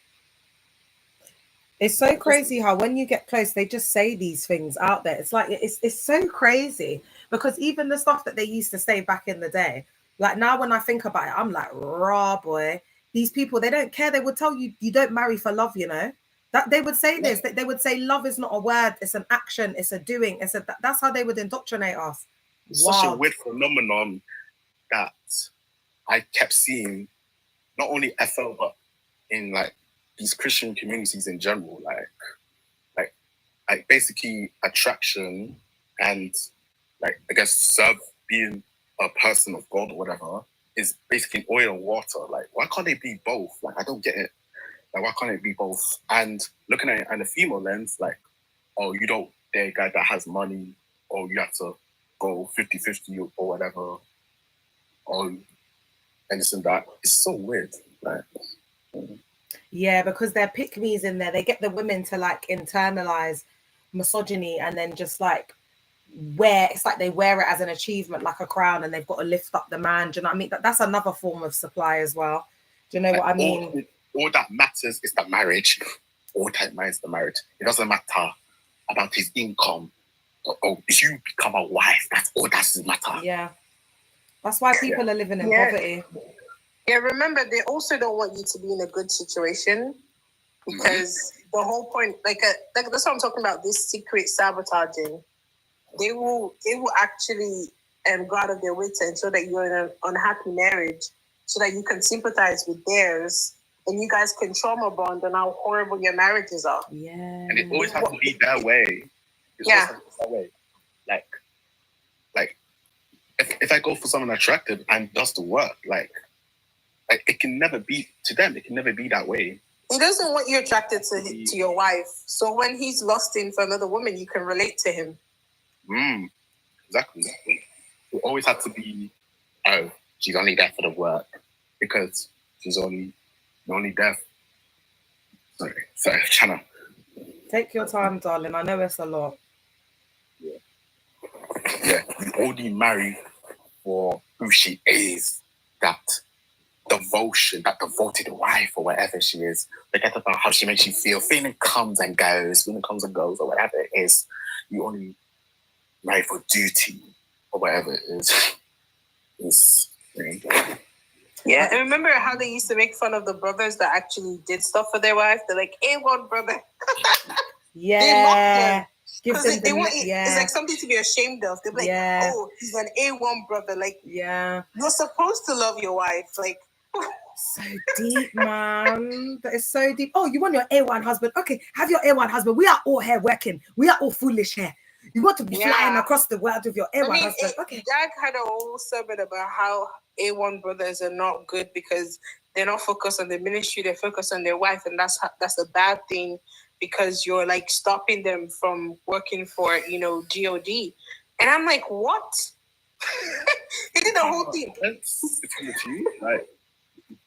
it's so crazy how when you get close, they just say these things out there. It's like, it's so crazy, because even the stuff that they used to say back in the day, like now when I think about it, I'm like, raw boy, these people, they don't care. They would tell you, you don't marry for love, that they would say this, that they would say love is not a word, it's an action, it's a doing. That's how they would indoctrinate us. It's such a weird phenomenon that I kept seeing, not only FL, but in like these Christian communities in general, like basically attraction and, like, I guess being a person of God or whatever is basically oil and water. Like, why can't they be both? Like, I don't get it. Like, why can't it be both? And looking at it in a female lens, like, oh, you don't date a guy that has money, or you have to go 50-50 or whatever, or and this and that. It's so weird. Like, yeah, because they're pick-me's in there. They get the women to like internalize misogyny and then just like it's like they wear it as an achievement, like a crown, and they've got to lift up the man. Do you know what I mean? That's another form of supply as well. Do you know like, what I mean? All that matters is the marriage. All that matters is the marriage. It doesn't matter about his income. Oh, if you become a wife, that's all that doesn't matter. Yeah. That's why people are living in poverty. Yeah, remember, they also don't want you to be in a good situation, because the whole point, like that's what I'm talking about, this secret sabotaging. They will actually go out of their way to ensure that you're in an unhappy marriage so that you can sympathize with theirs and you guys can trauma bond on how horrible your marriages are. Yeah. And it always has to be that way. It's always has to be that way. Like if I go for someone attractive and does the work, like it can never be, to them, it can never be that way. He doesn't want you attracted to your wife. So when he's lusting for another woman, you can relate to him. Exactly. It always had to be, oh, she's only there for the work, because she's only there. Sorry, Chana. Take your time, darling. I know it's a lot. Yeah, you only marry for who she is, that devotion, that devoted wife or whatever she is. Forget about how she makes you feel. Feeling comes and goes, or whatever it is. You only marry for duty or whatever it is. Yeah, and remember how they used to make fun of the brothers that actually did stuff for their wife? They're like, A1 brother. Yeah. They mock them. Because they want it's like something to be ashamed of. They're like, oh, he's an A1 brother. Like, you're supposed to love your wife. Like, so deep, man. That is so deep. Oh, you want your A1 husband? Okay, have your A1 husband. We are all here working. We are all foolish here. You want to be flying across the world with your A1 husband? Okay. Dad had a whole sermon about how A1 brothers are not good because they're not focused on the ministry. They're focused on their wife, and that's a bad thing, because you're like stopping them from working for, God. And I'm like, what? He did the whole thing. Between the two, like,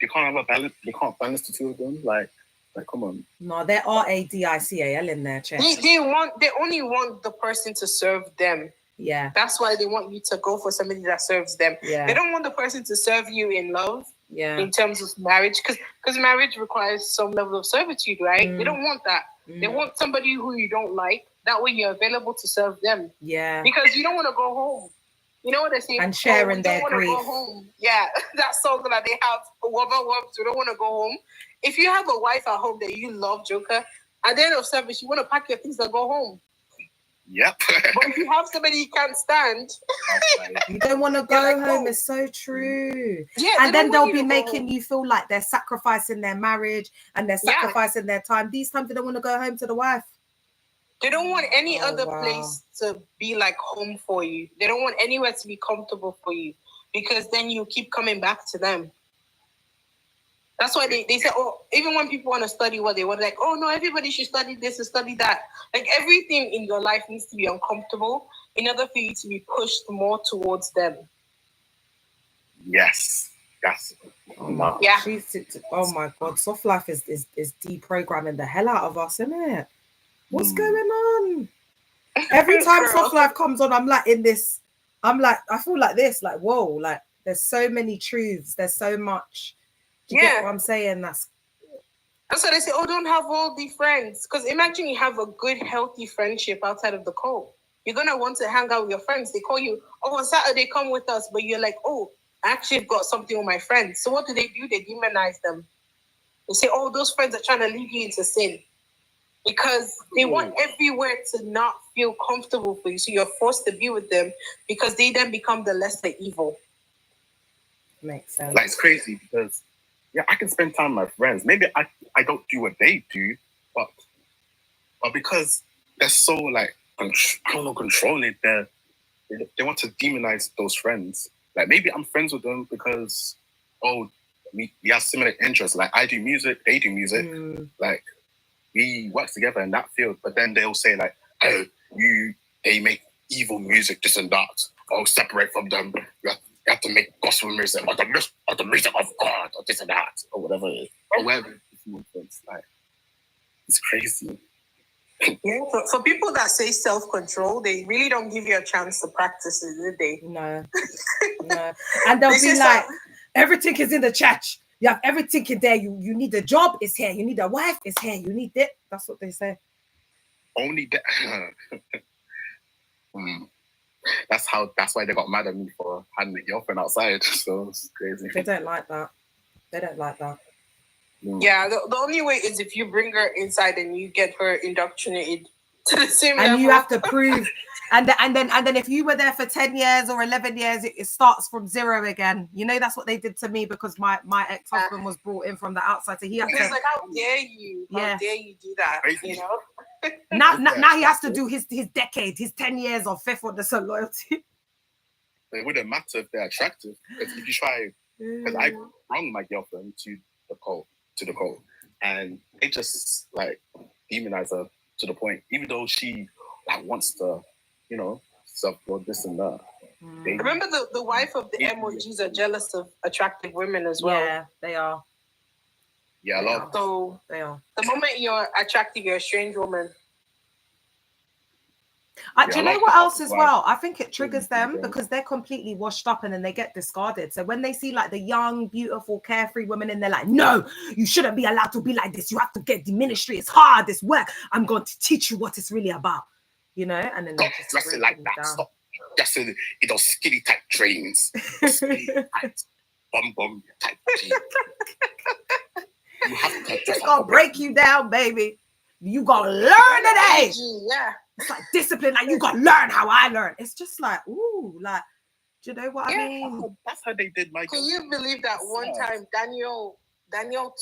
they can't have a balance. They can't balance the two of them. Like, come on. No, there are ADICAL in there, Chef. They only want the person to serve them. Yeah. That's why they want you to go for somebody that serves them. Yeah. They don't want the person to serve you in love. Yeah. In terms of marriage, because marriage requires some level of servitude, right? They don't want that. They want somebody who you don't like. That way you're available to serve them. Yeah. Because you don't want to go home. You know what they say? And sharing their grief. Go home. Yeah, that song that they have, Wubba Wubs, we don't want to go home. If you have a wife at home that you love, Joker, at the end of service, you want to pack your things and go home. Yep. But if you have somebody you can't stand, you don't want to go home. It's so true. Yeah, and then they'll be making you feel like they're sacrificing their marriage and they're sacrificing their time. These times they don't want to go home to the wife. They don't want any other place to be like home for you. They don't want anywhere to be comfortable for you, because then you keep coming back to them. That's why they say, oh, even when people want to study what they want, like, oh, no, everybody should study this and study that. Like, everything in your life needs to be uncomfortable in order for you to be pushed more towards them. Yes. Yes. Oh my God. Soft life is deprogramming the hell out of us, isn't it? What's going on? Every time soft life comes on, I feel like this, like, whoa, like there's so many truths. There's so much. Do you get what I'm saying? That's why they say, oh, don't have all the friends. Because imagine you have a good, healthy friendship outside of the call. You're going to want to hang out with your friends. They call you, oh, on Saturday, come with us. But you're like, oh, I actually have got something with my friends. So what do? They demonize them. They say, oh, those friends are trying to lead you into sin. Because they want everywhere to not feel comfortable for you. So you're forced to be with them because they then become the lesser evil. Makes sense. Like, it's crazy because, I can spend time with my friends. Maybe I don't do what they do, but because they're so, like, controlling, they want to demonize those friends. Like, maybe I'm friends with them because, we have similar interests. Like, I do music, they do music. Like, we work together in that field, but then they'll say, like, oh, they make evil music, this and that. separate from them. You have to make gospel music or the music of God or this and that or whatever it is. Or whatever it's like. It's crazy. Yeah, for people that say self-control, they really don't give you a chance to practice it, do they? No. And they'll be like, everything is in the church. You have everything in there. You need a job, it's here. You need a wife, it's here. You need it. That's what they say. Only that. That's why they got mad at me for having the girlfriend outside. So it's crazy. They don't like that. Yeah, the only way is if you bring her inside and you get her indoctrinated to the same and level. you have to prove, and then if you were there for 10 years or 11 years, it starts from zero again. You know, that's what they did to me because my ex-husband was brought in from the outside, so he had to. Like, how dare you? How dare you do that? You know. Now he has to do his decade, his 10 years of faithfulness and loyalty. It wouldn't matter if they're attractive. If you try, because I brought my girlfriend to the cult, and they just like demonize her to the point, even though she like wants to, self-love this and that. Remember the wife of the emojis are jealous of attractive women as well. Yeah, they are. Yeah, a lot. So they are. The moment you're attractive, you're a strange woman. Do you know what else as well? I think it triggers them because they're completely washed up and then they get discarded. So when they see like the young, beautiful, carefree women and they're like, no, you shouldn't be allowed to be like this. You have to get the ministry. It's hard. It's work. I'm going to teach you what it's really about. And then stop dressing like that. Down. Stop dressing in those skinny type trains. Skinny tight, bum type jeans. You have to it's going to break you down, baby. You gonna learn today. Yeah. It's like discipline, like you gotta learn how I learn. It's just like, ooh, like, do you know what I mean? That's how they did my. Can you believe that one time Daniel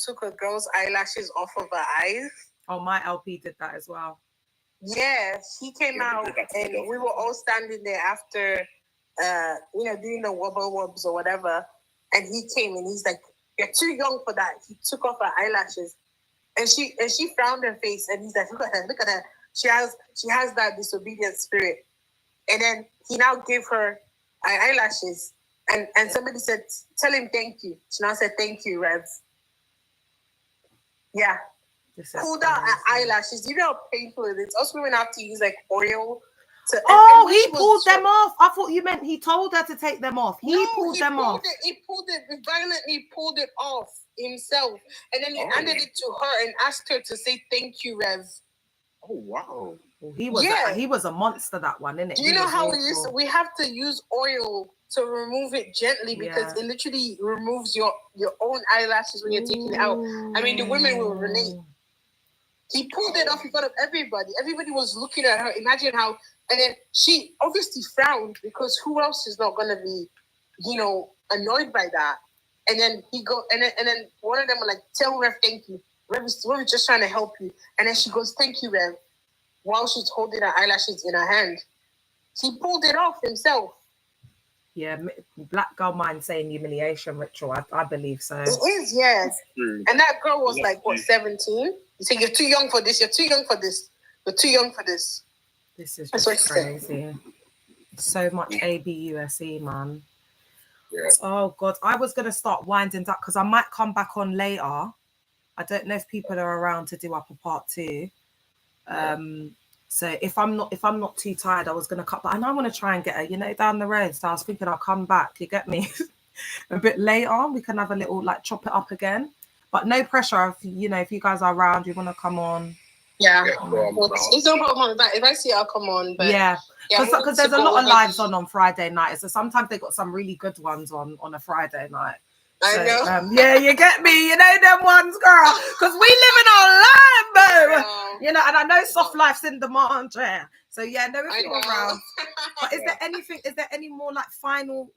took a girl's eyelashes off of her eyes? Oh, my LP did that as well. Yeah, he came out and we were all standing there after, doing the wobble wobs or whatever. And he came and he's like, "You're too young for that." He took off her eyelashes. And she frowned her face, and he's like, look at her. She has that disobedient spirit. And then he now gave her eyelashes, and somebody said, "Tell him thank you." She now said, "Thank you, Rev." Yeah. Pulled out her eyelashes. You know how painful it is. Us women have to use like oil. He pulled them off. I thought you meant he told her to take them off. He pulled them off. He violently pulled it off himself, and then he handed it to her and asked her to say thank you, Rev. Oh wow! He was a monster, that one, isn't it? Do you know how we have to use oil to remove it gently because it literally removes your own eyelashes when you're taking it out. I mean, the women will relate. He pulled it off in front of everybody. Everybody was looking at her. Imagine how, and then she obviously frowned because who else is not going to be, annoyed by that? And then and then one of them were like, "Tell Rev thank you. Rev is just trying to help you." And then she goes, "Thank you, Rev," while she's holding her eyelashes in her hand. He pulled it off himself. Yeah, black girl mind saying humiliation ritual. I believe so. It is, yes. And that girl was like, 17? You say, "You're too young for this. You're too young for this. You're too young for this." This is just crazy. So much ABUSE, man. Yeah. Oh, God. I was going to start winding up because I might come back on later. I don't know if people are around to do up a part 2. So if I'm not too tired, I was going to cut back. And I want to try and get her, down the road. So I was thinking I'll come back. You get me? A bit later. We can have a little, chop it up again. But no pressure. If you guys are around, you want to come on. Yeah. It's no problem with that. If I see it, I'll come on. But because there's a lot of lives on Friday night. So sometimes they got some really good ones on a Friday night. I know. You get me. Them ones, girl. Because we living on limbo. And I know soft life's in demand. Yeah. So if you're around. But is there any more final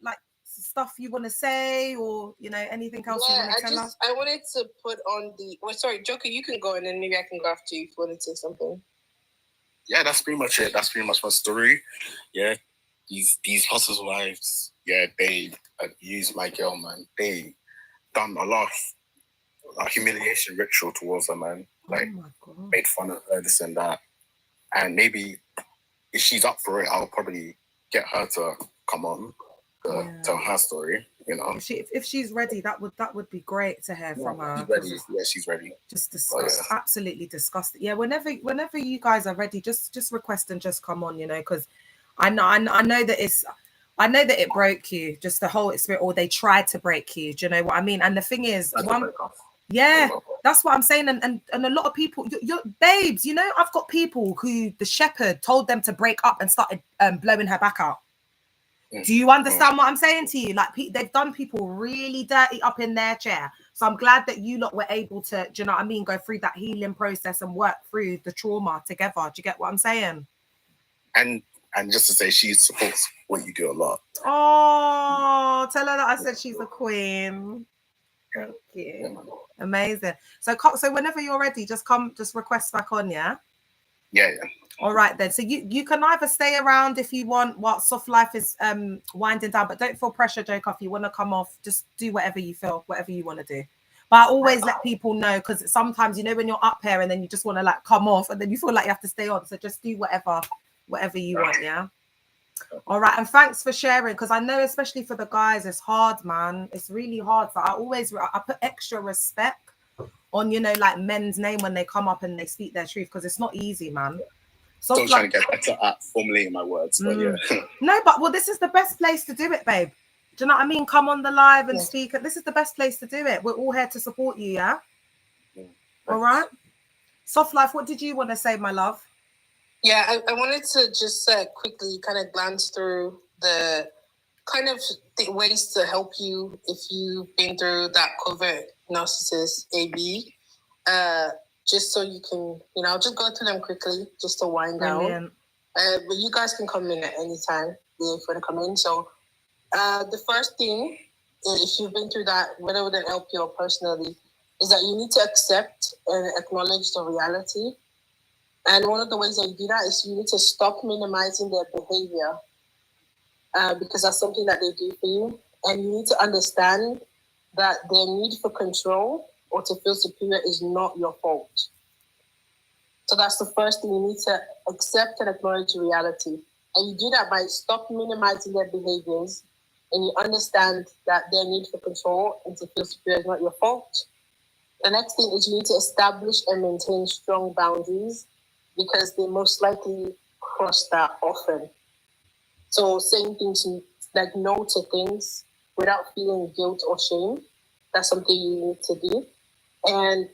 stuff you want to say, or anything else you want to tell us? I wanted to put on Joker, you can go and then maybe I can go after you if you want to say something. Yeah, that's pretty much it. That's pretty much my story. Yeah, these hustlers' wives, they abused my girl, man. They done a lot of humiliation ritual towards her, man. Made fun of her, this and that. And maybe if she's up for it, I'll probably get her to come on to tell her story. You know, if she's ready, that would be great to hear from her. She's ready. Yeah, she's ready. Just absolutely disgusting. Yeah, whenever you guys are ready, just request and just come on. You know, because I know that it broke you, just the whole experience, or they tried to break you. Do you know what I mean? And the thing is, that's what I'm saying. And a lot of people, you're babes, you know, I've got people who the shepherd told them to break up and started blowing her back out. Do you understand what I'm saying to you? Like, they've done people really dirty up in their chair. So I'm glad that you lot were able to, do you know what I mean, go through that healing process and work through the trauma together. Do you get what I'm saying? And just to say, she supports what you do a lot. Oh, tell her that I said she's a queen. Thank you. Yeah. Amazing. So whenever you're ready, just request back on, yeah? Yeah. All right then. So you can either stay around if you want while Soft Life is winding down, but don't feel pressure, Joker. If you want to come off, just do whatever you feel, whatever you want to do. But I always let people know, because sometimes, you know, when you're up here and then you just want to like come off and then you feel like you have to stay on. So just do whatever you want, yeah? All right, and thanks for sharing, because I know especially for the guys, it's hard, man. It's really hard. So I put extra respect on, you know, like men's name when they come up and they speak their truth, because it's not easy, man. Still trying to get better at formulating my words, but yeah. No, but this is the best place to do it, babe. Do you know what I mean? Come on the live and speak. This is the best place to do it. We're all here to support you, yeah? All right. Soft Life, what did you want to say, my love? Yeah, I wanted to just quickly kind of glance through the kind of the ways to help you if you've been through that covert narcissist AB. Just so you can, you know, I'll just go through them quickly just to wind down. But you guys can come in at any time if you want to come in. So the first thing, if you've been through that, whether with an LP or personally, is that you need to accept and acknowledge the reality. And one of the ways that you do that is you need to stop minimizing their behavior, because that's something that they do for you. And you need to understand that their need for control or to feel superior is not your fault. So that's the first thing. You need to accept and acknowledge reality. And you do that by stop minimizing their behaviors, and you understand that their need for control and to feel superior is not your fault. The next thing is you need to establish and maintain strong boundaries, because they most likely cross that often. So saying things like no to things without feeling guilt or shame, that's something you need to do. And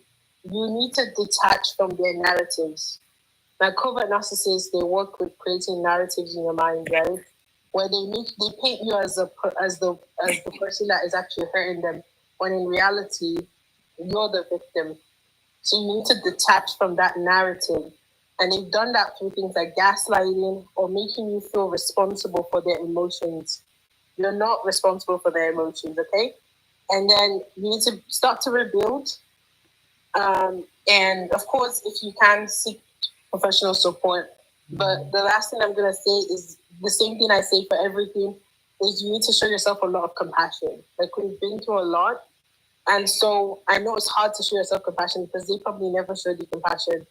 you need to detach from their narratives. Like covert narcissists, they work with creating narratives in your mind, right? Where they paint you as the person that is actually hurting them, when in reality, you're the victim. So you need to detach from that narrative. And they've done that through things like gaslighting or making you feel responsible for their emotions. You're not responsible for their emotions, okay? And then you need to start to rebuild. And of course, if you can, seek professional support. But the last thing I'm going to say is the same thing I say for everything, is you need to show yourself a lot of compassion. Like, we've been through a lot. And so I know it's hard to show yourself compassion because they probably never showed you compassion.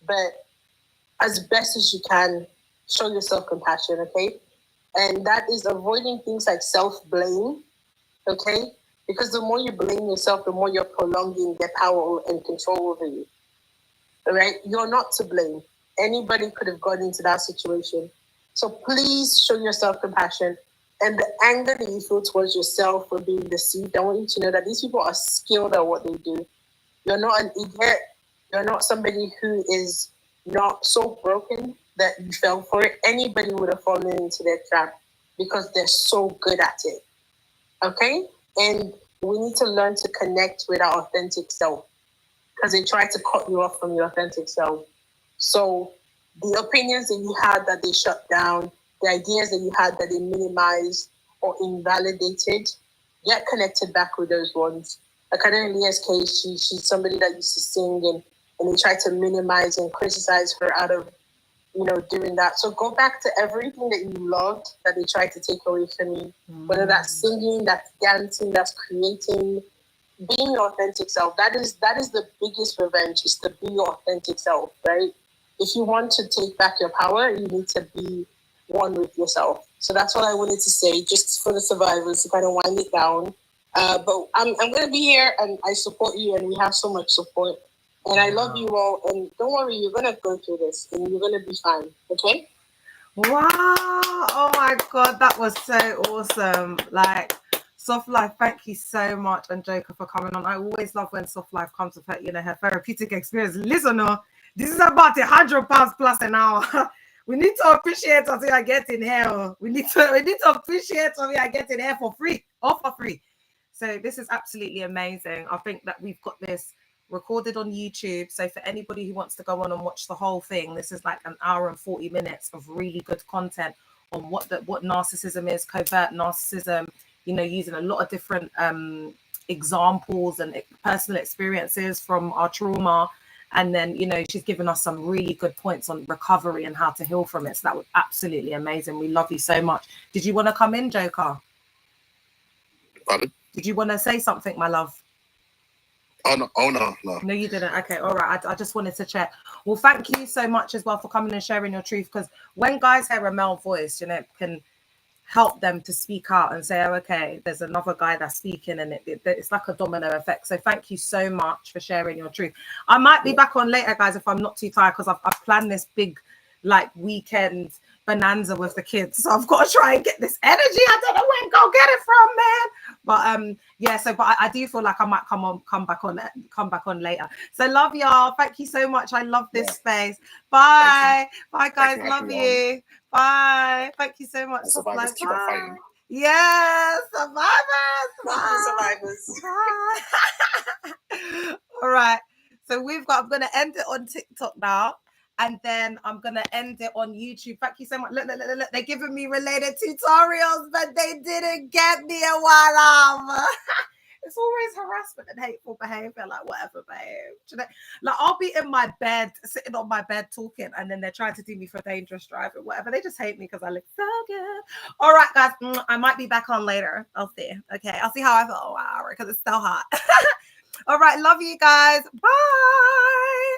But as best as you can, show yourself compassion, okay? And that is avoiding things like self-blame, okay? Because the more you blame yourself, the more you're prolonging their power and control over you, all right? You're not to blame. Anybody could have gone into that situation. So please show yourself compassion. And the anger that you feel towards yourself for being deceived, I want you to know that these people are skilled at what they do. You're not an idiot. You're not somebody who is not so broken that you fell for it. Anybody would have fallen into their trap because they're so good at it. Okay? And we need to learn to connect with our authentic self, because they try to cut you off from your authentic self. So the opinions that you had that they shut down, the ideas that you had that they minimized or invalidated, get connected back with those ones. Like I know in Leah's case, she's somebody that used to sing and they tried to minimize and criticize her out of, doing that. So go back to everything that you loved that they tried to take away from you, whether that's singing, that's dancing, that's creating, being your authentic self. That is the biggest revenge, is to be your authentic self, right? If you want to take back your power, you need to be one with yourself. So that's what I wanted to say, just for the survivors to kind of wind it down. But I'm going to be here, and I support you, and we have so much support. And I love you all, and don't worry, you're going to go through this, and you're going to be fine, okay? Wow. Oh my God, that was so awesome. Like, Soft Life, thank you so much, and Joker, for coming on. I always love when Soft Life comes with her, her therapeutic experience. Listen, this is about £100 plus an hour. We need to appreciate what we are getting here. We need to appreciate what we are getting here for free, or for free. So this is absolutely amazing. I think that we've got this recorded on YouTube. So for anybody who wants to go on and watch the whole thing, this is like an hour and 40 minutes of really good content on what narcissism is, covert narcissism, using a lot of different examples and personal experiences from our trauma. And then, she's given us some really good points on recovery and how to heal from it. So that was absolutely amazing. We love you so much. Did you want to come in, Joker? Pardon? Did you want to say something, my love? Oh, no. No, you didn't. Okay, all right. I just wanted to check. Well, thank you so much as well for coming and sharing your truth. Because when guys hear a male voice, it can help them to speak out and say, oh, okay, there's another guy that's speaking, and it's like a domino effect. So thank you so much for sharing your truth. I might be back on later, guys, if I'm not too tired, because I've planned this big weekend bonanza with the kids, so I've got to try and get this energy. I don't know where to go get it from, man. But I do feel like I might come back on later. So love y'all. Thank you so much. I love this space. Bye guys. Love you. Bye. Thank you so much. Survivors, keep on fighting. Yes, survivors. Survivors. Bye. All right. So I'm going to end it on TikTok now. And then I'm going to end it on YouTube. Thank you so much. Look. They're giving me related tutorials, but they didn't get me a one. It's always harassment and hateful behavior. Like, whatever, babe. Like, I'll be in my bed, sitting on my bed talking, and then they're trying to do me for dangerous driving, whatever. They just hate me because I look so good. All right, guys. I might be back on later. I'll see. Okay. I'll see how I feel. Wow, because it's still hot. All right. Love you guys. Bye.